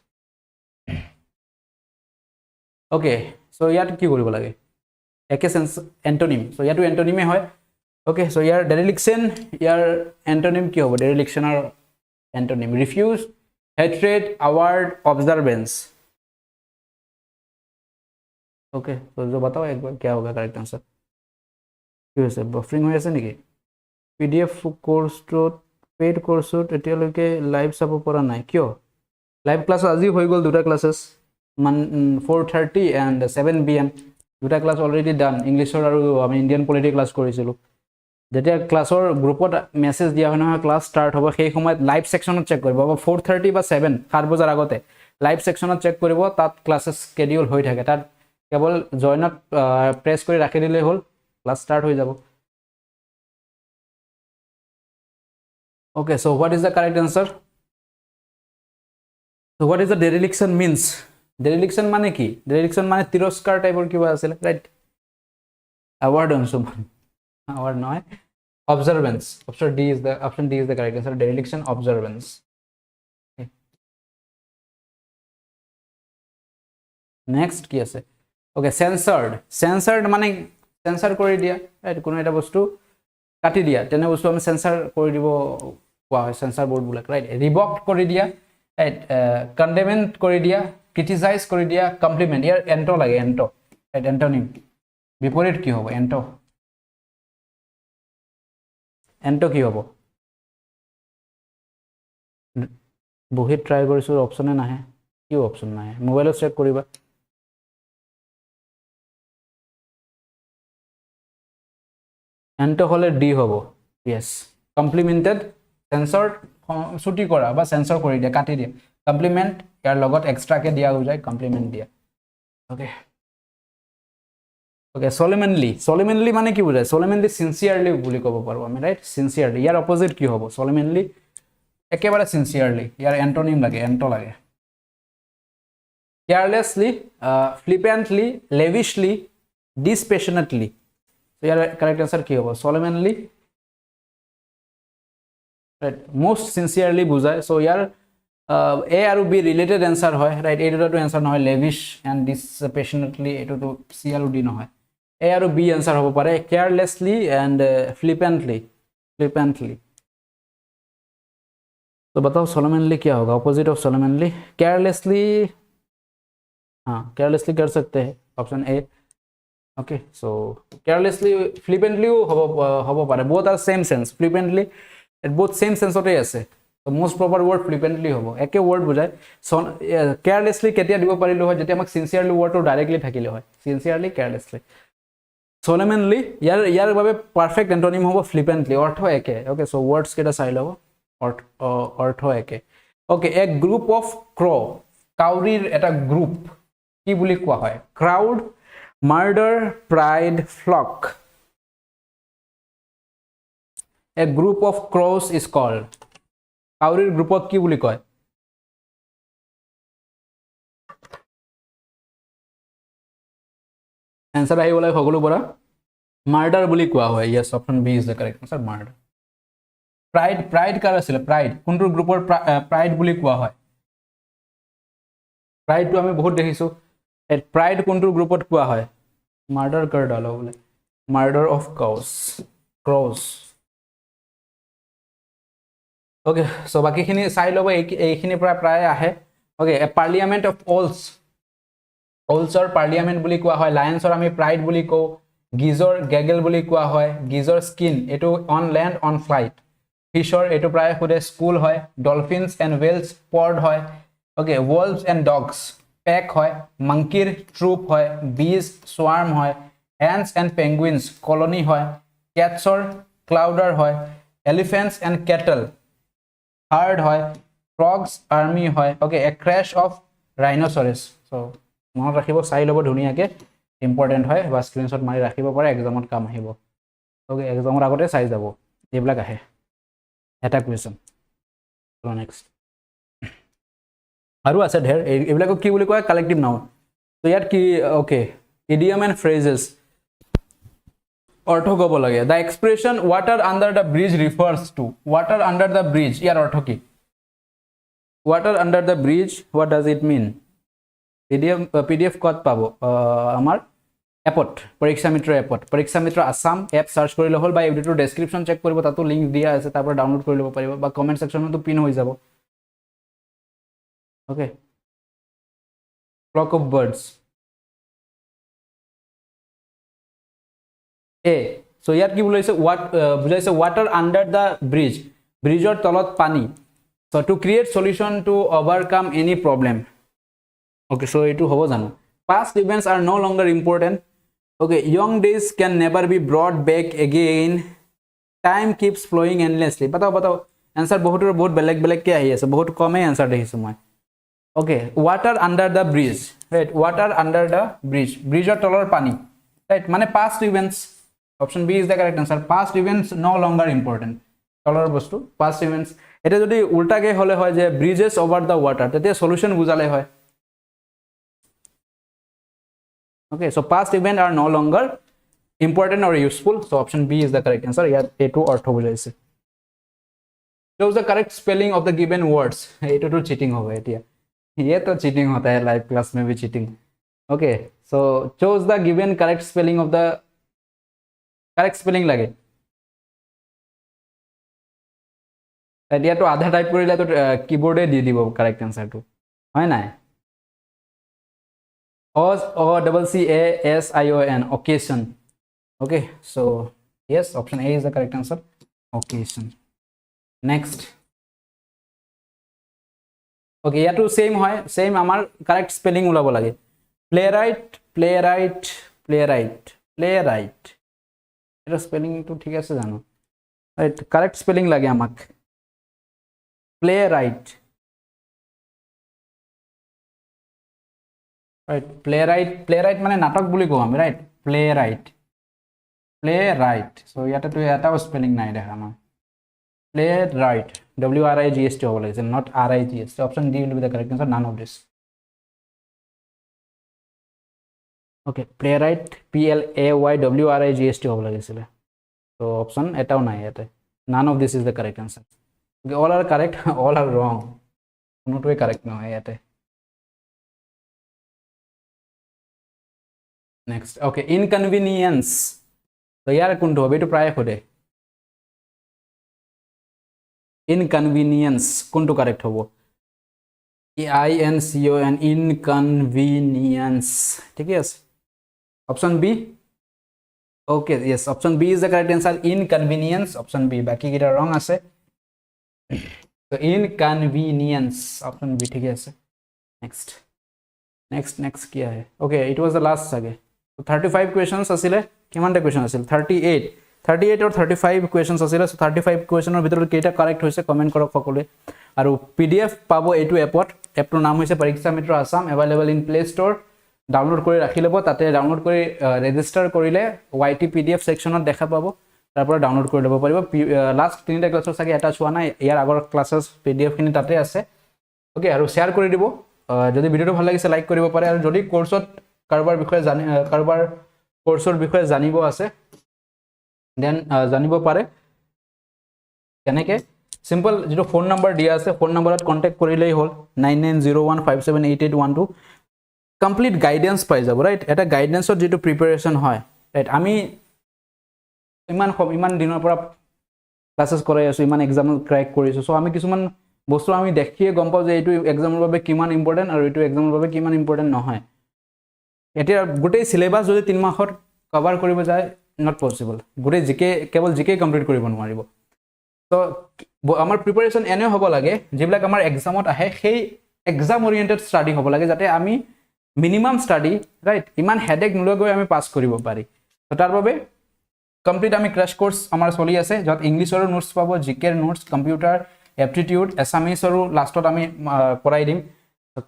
ওকে, চ' ইয়াত কি কৰিব লাগে? একে চেঞ্চ, এণ্টনিম, চ' ইয়াতো এণ্টনিমে হয়। ওকে, চ' ইয়াৰ ডেৰিলিকশ্যন, ইয়াৰ এণ্টনিম কি হ'ব? ডেৰিলিকশ্যনৰ এণ্টনিম ৰিফিউজ, হেট্ৰেড, আৱাৰ্ড, অবজাৰ্ভেন্স। ওকে, চ' जो बताओ एक बार क्या होगा करेक्ट आंसर? কি হৈছে? বাফাৰিং হৈ আছে নেকি? PDF কোৰ্ছটোত, পেইড কোৰ্ছটোত এতিয়ালৈকে লাইভ চাব পৰা নাই, কিয়? লাইভ ক্লাছ আজি হৈ গ'ল, দুটা ক্লাছেছ, 4:30 and 7 PM, দুটা ক্লাছ অলৰেডি ডান, ইংলিছৰ আৰু আমি ইণ্ডিয়ান পলিটি ক্লাছ কৰিছিলোঁ। যেতিয়া ক্লাছৰ গ্ৰুপত মেছেজ দিয়া হয় নহয় ক্লাছ ষ্টাৰ্ট হ'ব, সেই সময়ত লাইভ ছেকশ্যনত চেক কৰিব, 4:30 বা 7, 7 বজাৰ আগতে লাইভ ছেকশ্যনত চেক কৰিব, তাত ক্লাছেছ স্কেডিউল হৈ থাকে, তাত কেৱল জইনত প্ৰেছ কৰি ৰাখি দিলেই হ'ল, ক্লাছ ষ্টাৰ্ট হৈ যাব। Okay, so' what is the correct answer? So' what is the dereliction means? Dereliction মানে কি? ডেৰিলিকশ্যন মানে তিৰস্কাৰ টাইপৰ কিবা আছিলে, ৰাইট? আৱাৰ্ড আনছো, আৱাৰ্ড নহয়, observance, option D is the correct answer, dereliction, observance. Next কি আছে? অ'কে, চেঞ্চাৰ্ড মানে চেঞ্চাৰ কৰি দিয়া, ৰাইট? কোনো এটা বস্তু কাটি দিয়া, তেনে বস্তু আমি চেঞ্চাৰ কৰি দিব কোৱা হয়, চেঞ্চাৰ বৰ্ডবিলাক, ৰাইট? ৰিভক্ট কৰি দিয়া, ৰাইট? কণ্ডেমেণ্ট কৰি দিয়া, ক্ৰিটিচাইজ কৰি দিয়া, কমপ্লিমেণ্ট, ইয়াৰ এণ্ট লাগে, এণ্ট, ৰাইট? এণ্টনিম, বিপৰীত কি হ'ব? এণ্ট কি হ'ব? বহীত ট্ৰাই কৰিছোঁ, অপশ্যনে নাহে, কিয় অপশ্যন নাহে? মোবাইলত চেক কৰিবা। এণ্ট হ'লে ডি হ'ব, য়েছ। কমপ্লিমেণ্টেড, চেঞ্চৰ, ছুটি কৰা বা চেঞ্চৰ কৰি দিয়া, কাটি দিয়া। কমপ্লিমেণ্ট, ইয়াৰ লগত এক্সট্ৰাকৈ দিয়া হৈ যায়, কমপ্লিমেণ্ট দিয়া। অ'কে, চলেমেনলি মানে কি বুজায়? চলেমেনলি চিনচিয়াৰলি বুলি ক'ব পাৰোঁ আমি, ৰাইট? চিনচিয়াৰলি, ইয়াৰ অপজিট কি হ'ব? চলেমেনলি একেবাৰে চিনচিয়াৰলি, ইয়াৰ এণ্টনিম লাগে, এণ্ট লাগে। কেয়াৰলেছলি, ফ্লিপেণ্টলি, লেভিছলি, ডিছপেশ্যনেটলি, ইয়াৰ কাৰেক্ট আনচাৰ কি হ'ব? চলেমেনলি, ৰাইট? মষ্ট চিনচিয়াৰলি বুজায়, চ' ইয়াৰ এ আৰু বি ৰিলেটেড এনচাৰ হয়, ৰাইট? এই দুটাটো এনচাৰ নহয়, লেভিছ এণ্ড ডিছপেশ্যনেটলি, এইটোতো চি আৰু ডি নহয়, এ আৰু বি এনচাৰ হ'ব পাৰে, কেয়াৰলেছলি এণ্ড ফ্লিপেণ্টলি। तो बताओ सोलोमेनली क्या होगा? ऑपोजिट ऑफ सोलोमेनली, केयरलेसली, हाँ केयरलेसली कर सकते हैं, option A. Okay, so carelessly flippantly hobo pare, both are same sense. Flippantly at both same sense ote ase, so most proper word flippantly hobo eke word bujay. So carelessly ketia dibo parilo hoy jetia amak sincerely word to directly thakile hoy, sincerely carelessly. Solemnly yar babe perfect antonym hobo flippantly, ortho eke. Okay, so words keta sai lobo, ortho eke. Okay, a group of crow, kaurir eta group ki buli koa hoy? Crowd, murder, pride, flock. A group of crows is called, kaurir group ki buli koy? Answer ahi bola hogolo bora murder buli koa hoy. Yes, option B is the correct answer, murder. Pride kar asile? Pride kuntur groupor pride buli koa hoy? Pride to ami bahut dekhisu. Pride kuntur groupot koa hoy? Murder kar dalo bole, murder of crows. Okay, so baki khini sai lobo, eikhini pra pray ahe. Okay, a parliament of owls or parliament buli koa hoy. Lions or ami pride buli ko. Geezer gaggle buli koa hoy. Geezer skin etu on land on flight. Fish or etu pray hude school hoy. Dolphins and whales pod hoy. Okay, wolves and dogs pack hoy. Monkey troop hoy. Bees swarm hoy. Ants and penguins colony hoy. Cats or clouder hoy. Elephants and cattle herd hoy. Frogs army hoy. Okay, a crash of rhinoceros. So মনত ৰাখিব, চাই ল'ব ধুনীয়াকৈ, important হয়, বা screenshot মাৰি ৰাখিব পাৰে, এক্সামত কাম আহিব। অ'কে, এক্সামৰ আগতে চাই যাব, এইবিলাক আহে এটা কুৱেশ্যন। নেক্সট আৰু আছে ঢেৰ, এইবিলাকক কি বুলি কয়? Collective noun. তো ইয়াত কি? অ'কে, ইডিয়ম এণ্ড ফ্ৰেজেছ অৰ্থ ক'ব লাগে। The expression water under the bridge refers to, water under the bridge, ইয়াৰ অৰ্থ কি? Water under the bridge, what does it mean? PDF কত পাব? আমাৰ এপত, পৰীক্ষা মিত্ৰ এপত, পৰীক্ষা মিত্ৰ আসাম এপ সাৰ্চ কৰিলে হ'ল, বা ভিডিওৰ ডেসক্ৰিপশন চেক কৰিব, তাতো লিংক দিয়া আছে, তাৰ পৰা ডাউনলোড কৰি ল'ব পাৰিব, বা কমেন্ট সেকশনতো পিন হৈ যাব। ওকে, ফ্লক অফ বাৰ্ডস এ। সো ইয়াত কি বুজাইছে? বুজাইছে ৱাটাৰ আণ্ডাৰ দ্য ব্ৰিজ, ব্ৰিজৰ তলত পানী। So to create solution to overcome any problem. Okay, so it hobo jano. Past events are no longer important. Okay, young days can never be brought back again. Time keeps flowing endlessly. Batao answer bahut beleg ke ahi ase, bahut kome answer dehisu moi. Okay, water under the bridge, right? Water under the bridge, bridge or tolor pani, right? Mane past events, option B is the correct answer. Past events no longer important, tolor bostu past events. Eta jodi ulta ke hole hoy je bridges over the water, tete solution bujale hoy। Okay, so past events are no longer important or useful, so option B is the correct answer। Here A2 ortho bujhaise। Choose the correct spelling of the given words। A2 to cheating hoga etia, ye to cheating hota hai, live class mein bhi cheating। Okay, so choose the given correct spelling of the correct spelling lage। etia to adha type korile to keyboard e di dibo correct answer to, hoy nai? OCCASION, occasion। Okay, so yes, option A is the correct answer, occasion। Next, okay, yeah, to same hoy, same amar correct spelling ulabo lage। playwright eta spelling to thik ase jano, right? Correct spelling lage amak, playwright, right? playwright mane natok buli ko ami, right? playwright, so yata to eta spelling nai dekha ma, playwright, WRIGST hobo lagise, not RIGST। option D will be the correct answer, none of this। okay, playwright PLAYWRIGST hobo lagisile, so option etao nai ete, none of this is the correct answer। okay, all are correct, all are wrong, kono to correct no hai ete। next, okay, inconvenience, so yar kunto hobe to pray hode, inconvenience kunto correct hobo? INCON, inconvenience, ঠিক আছে। option B Okay, yes, option B is the correct answer. Inconvenience, option B. Baki kita wrong ase. So inconvenience, option B thik ase. Next kya hai? Okay, it was the last sage. So 35 questions asile. Kimanta question asil? 38 or 35 questions asile. So 35 question or bitor keita correct hoise comment korok সকলে. আৰু PDF পাবো এটো এপত। এপটোৰ নাম হৈছে Pariksha Mitra Assam, available in Play Store. Download কৰি ৰাখি লব, তাতে ডাউনলোড কৰি ৰেজিষ্টাৰ কৰিলে YT PDF সেকশনত দেখা পাবো, তাৰ পৰা ডাউনলোড কৰি লব পাৰিব। লাষ্ট 3টা ক্লাছৰ সাকে এটা চোৱা নাই, ইয়াৰ আগৰ ক্লাसेছ PDF খিনি তাতে আছে। ওকে, আৰু শেয়াৰ কৰি দিব। যদি ভিডিওটো ভাল লাগিছে লাইক কৰিব পাৰে, আৰু যদি কোৰ্সত কাৰোবাৰ বিষয়ে কাৰোবাৰ কোৰ্সৰ বিষয়ে জানিব আছে দেন জানিব পাৰে। কেনেকে সিম্পল যেটো ফোন নাম্বাৰ দিয়া আছে, ফোন নাম্বাৰত কন্টাক্ট কৰিলেই হ'ল 9901578812। কমপ্লিট গাইডেন্স পাই যাব, ৰাইট? এটা গাইডেন্সৰ যেটো প্ৰিপাৰেচন হয়, ৰাইট? আমি ইমান দিনৰ পৰা ক্লাसेছ কৰাই আছো, ইমান এক্সাম ক্ৰ্যাক কৰিছো। সো আমি কিছুমান বস্তু আমি দেখিয়ে গম পাও যে এইটো এক্সামৰ বাবে কিমান ইম্পৰ্টেন্ট আৰু এইটো এক্সামৰ বাবে কিমান ইম্পৰ্টেন্ট নহয়। এতিয়া গোটেই সিলেবাস যদি 3 মাহত কভাৰ কৰিব যায়, নট পসিবল। গোটেই জিকে কেৱল জিকে কমপ্লিট কৰিব নোৱাৰিব। তো আমাৰ প্ৰিপাৰেচন এনে হ'ব লাগে, যেবিলাক আমাৰ এক্সামত আহে সেই এক্সাম ওৰিয়েন্টেড ষ্টাডি হ'ব লাগে, যাতে আমি মিনিমাম ষ্টাডি, ৰাইট, ইমান হেডেক নলগৈ আমি পাস কৰিব পাৰি। তো তাৰ বাবে কমপ্লিট আমি ক্ৰ্যাশ কোৰ্স আমাৰ চলি আছে, যত ইংলিছৰো নোটস পাব, জিকেৰ নোটস, কম্পিউটাৰ, এপ্টিটিউড, এছামিছৰো লাষ্টত আমি কৰাই দিম।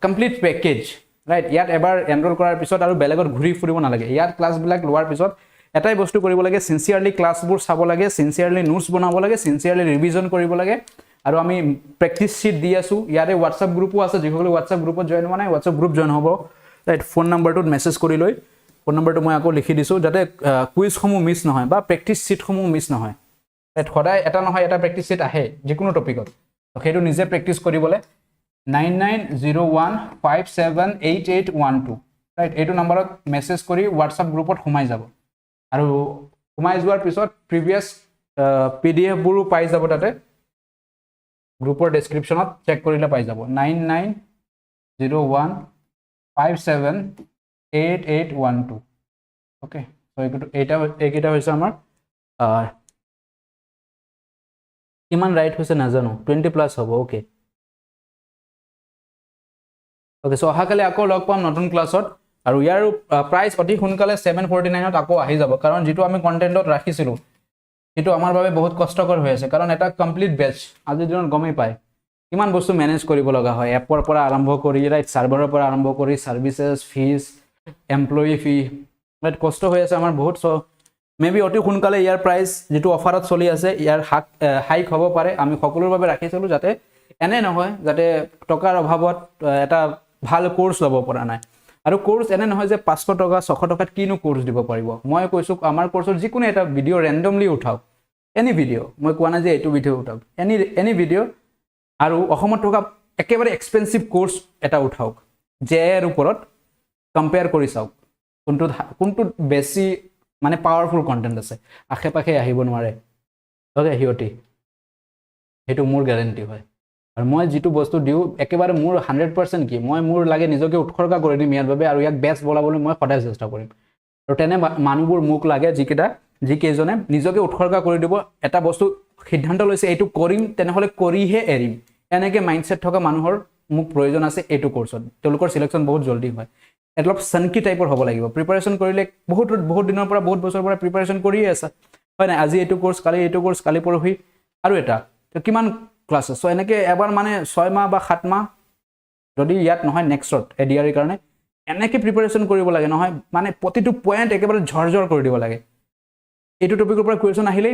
Complete package, right? ইয়াত এবাৰ এনৰোল কৰাৰ পিছত আৰু বেলেগত ঘূৰি ফুৰিব নালাগে। ইয়াত ক্লাছবিলাক লোৱাৰ পিছত এটাই বস্তু কৰিব লাগে, সিনসিয়াৰলি ক্লাছবোৰ চাব লাগে, সিনসিয়াৰলি নোটস বনাব লাগে, সিনসিয়াৰলি ৰিভিজন কৰিব লাগে। আৰু আমি প্ৰেক্টিছ শিট দি আছো। ইয়াৰে হোৱাটছআপ গ্ৰুপো আছে, যিসকলে হোৱাটছআপ গ্ৰুপত জয়েন হোৱা নাই হোৱাটছআপ গ্ৰুপ জয়েন হ'ব, ৰাইট? ফোন নাম্বাৰটোত মেছেজ কৰি লৈ, ফোন নাম্বাৰটো মই আকৌ লিখি দিছোঁ, যাতে কুইজসমূহ মিছ নহয় বা প্ৰেক্টিছ ছিটসমূহ মিছ নহয়, ৰাইট? সদায় এটা নহয় এটা প্ৰেক্টিছ ছিট আহে যিকোনো টপিকত, সেইটো নিজে প্ৰেক্টিছ কৰিবলৈ 9901578812, ৰাইট? এইটো নাম্বাৰত মেছেজ কৰি হোৱাটছআপ গ্ৰুপত সোমাই যাব। আৰু সোমাই যোৱাৰ পিছত প্ৰিভিয়াছ PDF বোৰো পাই যাব, তাতে গ্ৰুপৰ ডেছক্ৰিপশ্যনত চেক কৰিলে পাই যাব। 9901578812। ওকে, তো এইকেইটা হৈছে আমাৰ কিমান ৰাইট হৈছে নাজানো, 20+ হ'ব। ওকে ওকে, সো অহাকালি আকৌ লগ পাম নতুন ক্লাছত। আৰু ইয়াৰ প্ৰাইচ অতি সোনকালে 749ত আকৌ আহি যাব, কাৰণ যেটো আমি কন্টেন্টত ৰাখিছিলো সেইটো আমাৰ বাবে বহুত কষ্টকৰ হৈ আছে। কাৰণ এটা কমপ্লিট বেচ আজিৰ দিনত গমেই পায় কিমান বস্তু মেনেজ কৰিব লগা হয়, এপৰ পৰা আৰম্ভ কৰি, ৰাইট, সাৰ্ভাৰৰ পৰা আৰম্ভ কৰি সাৰ্ভিসেছ, ফিজ, এমপ্লয়ি ফি, ৰাইট? কষ্ট হৈ আছে আমাৰ বহুত। সো মেবি অতি সোনকালে ইয়াৰ প্ৰাইচ যেটো অফাৰত চলি আছে ইয়াৰ হাইক হ'ব পাৰে। আমি সকলোৰ বাবে ৰাখিছিলো, যাতে এনে নহয় যাতে টকাৰ অভাৱত এটা ভাল কোৰ্স ল'ব পৰা নাই। আৰু কোৰ্স এনে নহয় যে 500 টকা 600 টকাত কিনো কোৰ্স দিব পাৰিব। মই কৈছো আমাৰ কোৰ্সৰ যিকোনো এটা ভিডিও ৰেন্ডমলি উঠাওক, এনি ভিডিও, মই কোৱা নাই যে এইটো ভিডিও উঠাওক, এনি ভিডিও, আৰু অসমত থকা একেবাৰে এক্সপেন্সিভ কোৰ্স এটা উঠাওক, JAA এৰ ওপৰত কম্পেয়াৰ কৰি চাওক কোনটো বেছি মানে পাৱাৰফুল কন্টেন্ট আছে, আশে পাশে আহিব নোৱাৰে। ওকে, হিয়তি সেইটো মোৰ গ্যাৰান্টি হয়। আৰু মই যেটো বস্তু দিও একেবাৰে মোৰ 100% কি মই মোৰ লাগে নিজকে উৎসৰ্গা কৰি দিম ইয়াৰ বাবে, আৰু ইয়াক বেষ্ট বলাবলৈ মই সদায় চেষ্টা কৰিম। আৰু তেনে মানুহবোৰ মোক লাগে যিকেইজনে নিজকে উৎসৰ্গা কৰি দিব, এটা বস্তু সিদ্ধান্ত লৈছে এইটো কৰিম, তেনেহলে কৰিহে এৰিম, এনেকে মাইন্ডসেট থকা মানুহৰ মোক প্ৰয়োজন আছে এইটো কোৰ্সত। তেওঁলোকৰ সিলেকশন বহুত জলদি হয়। অলপ সনকি টাইপৰ হ'ব লাগিব। প্ৰিপাৰেচন কৰিলে বহুত দিনৰ পৰা বহুত বছৰৰ পৰা প্ৰিপাৰেচন কৰিয়ে আছে, হয় নাই? আজি এইটো কোৰ্স, কালি এইটো কোৰ্স, কালি পৰহি আৰু এটা, তো কিমান ক্লাसेছ। সো এনেকে এবাৰ মানে 6 মাহ বা 7 মাহ যদি ইয়াত নহয় নেক্সটত ADRE কাৰণে এনেকে প্ৰিপাৰেচন কৰিব লাগে, নহয় মানে প্ৰতিটো পয়েন্ট একেবাৰে ঝৰঝৰ কৰি দিব লাগে। এইটো টপিকৰ পৰা কুৱেশ্যন আহিলে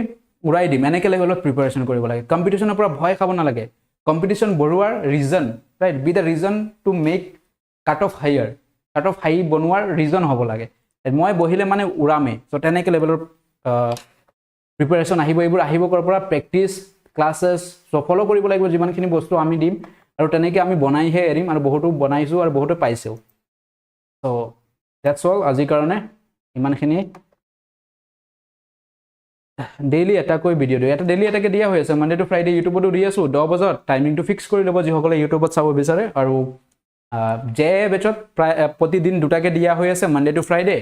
উৰাই দিম, এনেকে লেভেলত প্ৰিপাৰেচন কৰিব লাগে। কম্পিটিশনৰ পৰা ভয় খাব নালাগে। কম্পিটিশন বঢ়োৱাৰ reason, right, be the reason to make cut off higher, cut off high বনোৱাৰ ৰিজন হ'ব লাগে। মই বহিলে মানে উৰামে। সো তেনেকে লেভেলৰ প্ৰিপাৰেচন আহিব। এইবোৰ আহিব কৰ পৰা? প্ৰেক্টিছ, ক্লাसेছ, সো ফলো কৰিব লাগিব যিমানখিনি বস্তু আমি দিম, আৰু তেনেকে আমি বনাইহে এৰিম, আৰু বহুতো বনাইছো আৰু বহুতো পাইছেও। সো দ্যাটছ অল আজিৰ কাৰণে, ইমানখিনি। ডেইলি এটাকৈ ভিডিও দিও, এটা ডেইলি এটাকে দিয়া হৈ আছে, মানডে টু ফ্ৰাইডে ইউটিউবতো দি আছো 10 বজাত। টাইমিংটো ফিক্স কৰি ল'ব যিসকলে ইউটিউবত চাব বিচাৰে। আৰু JAA বেচত প্ৰায় প্ৰতিদিন 2টাকে দিয়া হৈ আছে, মানডে টু ফ্ৰাইডে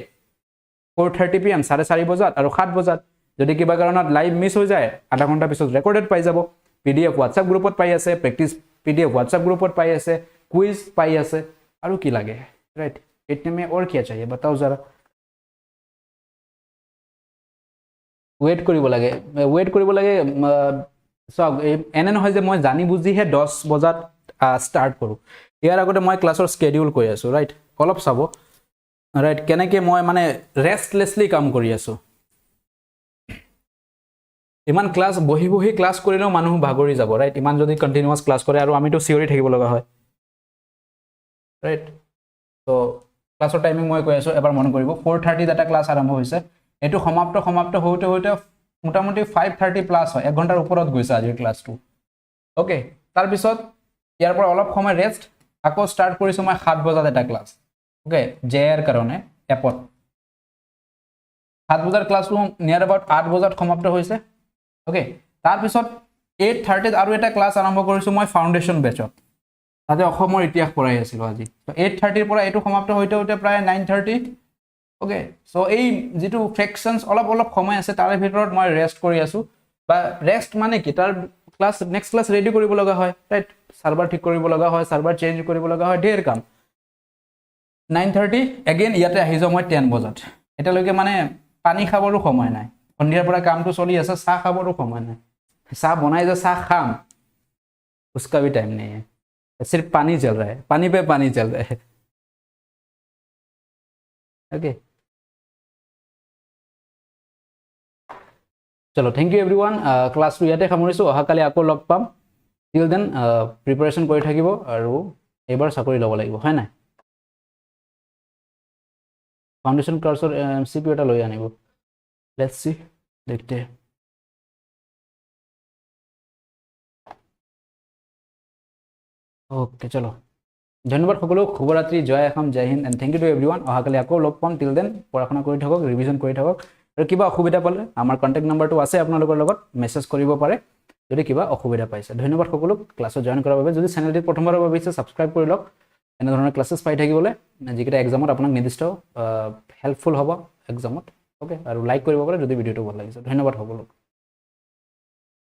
4:30 PM 4:30 বজাত আৰু 7 বজাত যদি কিবা কাৰণত লাইভ মিছ হৈ যায় আধা ঘণ্টা পিছত ৰেকৰ্ডেড পাই যাব PDF WhatsApp গ্ৰুপত পাই আছে প্ৰেক্টিস PDF WhatsApp ग्रुपत पाई আছে क्विज पाई আছে আৰু কি লাগে राइट इतने में और क्या चाहिए बताओ जरा वेट কৰিব লাগে সব এনে নহয় যে মই জানি বুজি হে 10 বজাত স্টার্ট কৰো ইয়াৰ আগতে মই ক্লাছৰ স্কেডিউল কৈ আছো ৰাইট অলপ চাব ৰাইট কেনেকে মই মানে ৰেষ্টলেসলি কাম কৰি আছো ইমান ক্লাস বহি ক্লাস কৰিলেও মানুহ ভাগৰি যাব ৰাইট ইমান যদি কন্টিনিউয়াস ক্লাস কৰে আৰু আমিটো থিওৰি থাকিব লগা হয় ৰাইট তো ক্লাছৰ টাইমিং মই কৈ আছো এবাৰ মন কৰিব 4:30 এটা ক্লাস আৰম্ভ হৈছে এটো সমাপ্ত হওঁতে মোটামুটি 5:30 প্লাস হয় 1 ঘন্টাৰ ওপৰত গৈছে আজিৰ ক্লাসটো ওকে তাৰ পিছত ইয়াৰ পৰা অলপ সময় ৰেষ্ট আকৌ স্টাৰ্ট কৰিছো মই 7 বজাত এটা ক্লাস ওকে JAA ৰ কাৰণে এপত 7 বজাৰ ক্লাসটো নিয়াৰ এবাউট 8 বজাত সমাপ্ত হৈছে ওকে তাৰ পিছত 8:30 আৰু এটা ক্লাস আৰম্ভ কৰিছো মই ফাউন্ডেশন বেচত তাতে অসমৰ ইতিহাস পঢ়াই আছিল আজি তো 8:30 পৰা এটো সমাপ্ত হইতে প্ৰায় 9:30 ওকে সো এই যেটো ফ্ৰেকশনস অলপ সময় আছে তাৰে ভিতৰত মই ৰেষ্ট কৰি আছো বা ৰেষ্ট মানে কি তাৰ ক্লাস নেক্সট ক্লাস ৰেডি কৰিব লগা হয় ৰাইট সাৰ্ভাৰ ঠিক কৰিব লগা হয় সাৰ্ভাৰ চেঞ্জ কৰিব লগা হয় ঢেৰ কাম 9:30 এগেইন ইয়াতে আহি যাও মই 10 বজাত এটালৈকে মানে পানী খাবৰো সময় নাই সন্ধিয়াৰ পৰা কামটো চলি আছে চাহ খাবৰো সময় নাই চাহ বনাই যে চাহ খাম उसका भी टाइम नहीं है सिर्फ पानी चल रहा है पानी पे पानी चल रहा है ओके चलो thank you everyone class two ইয়াতে সামৰিছো অহাকালি আকৌ লগ পাম টিল দেন প্ৰিপাৰেচন কৰি থাকিব আৰু এবাৰ চাকৰি ল'ব লাগিব হয় না ফাউন্ডেশন কোৰ্সৰ MCQ এটা লৈ আনিব लेट्स सी देखते हैं ओके चलो धन्यवाद সকলো শুভৰাত্ৰি জয় আসাম জয় Hind and thank you to everyone অহাকালি আকৌ লগ পাম টিল দেন পঢ়াশুনা কৰি থাকক ৰিভিজন কৰি থাকক আৰু কিবা অসুবিধা পালে আমাৰ কন্টাক্ট নাম্বাৰটো আছে আপোনালোকৰ লগত মেছেজ কৰিব পাৰে যদি কিবা অসুবিধা পাইছে ধন্যবাদ সকলো ক্লাছত জয়েন কৰাৰ বাবে যদি চেনেলটি প্ৰথমবাৰৰ বাবে আছে সাবস্ক্ৰাইব কৰি লওক এনে ধৰণৰ ক্লাसेस পাই থাকিবলৈ যিকেইটা এক্সামত আপোনাক নিৰ্দিষ্ট হেল্পফুল হ'ব এক্সামত ওকে আৰু লাইক কৰিব পাৰে যদি ভিডিওটো ভাল লাগিছে ধন্যবাদ সকলো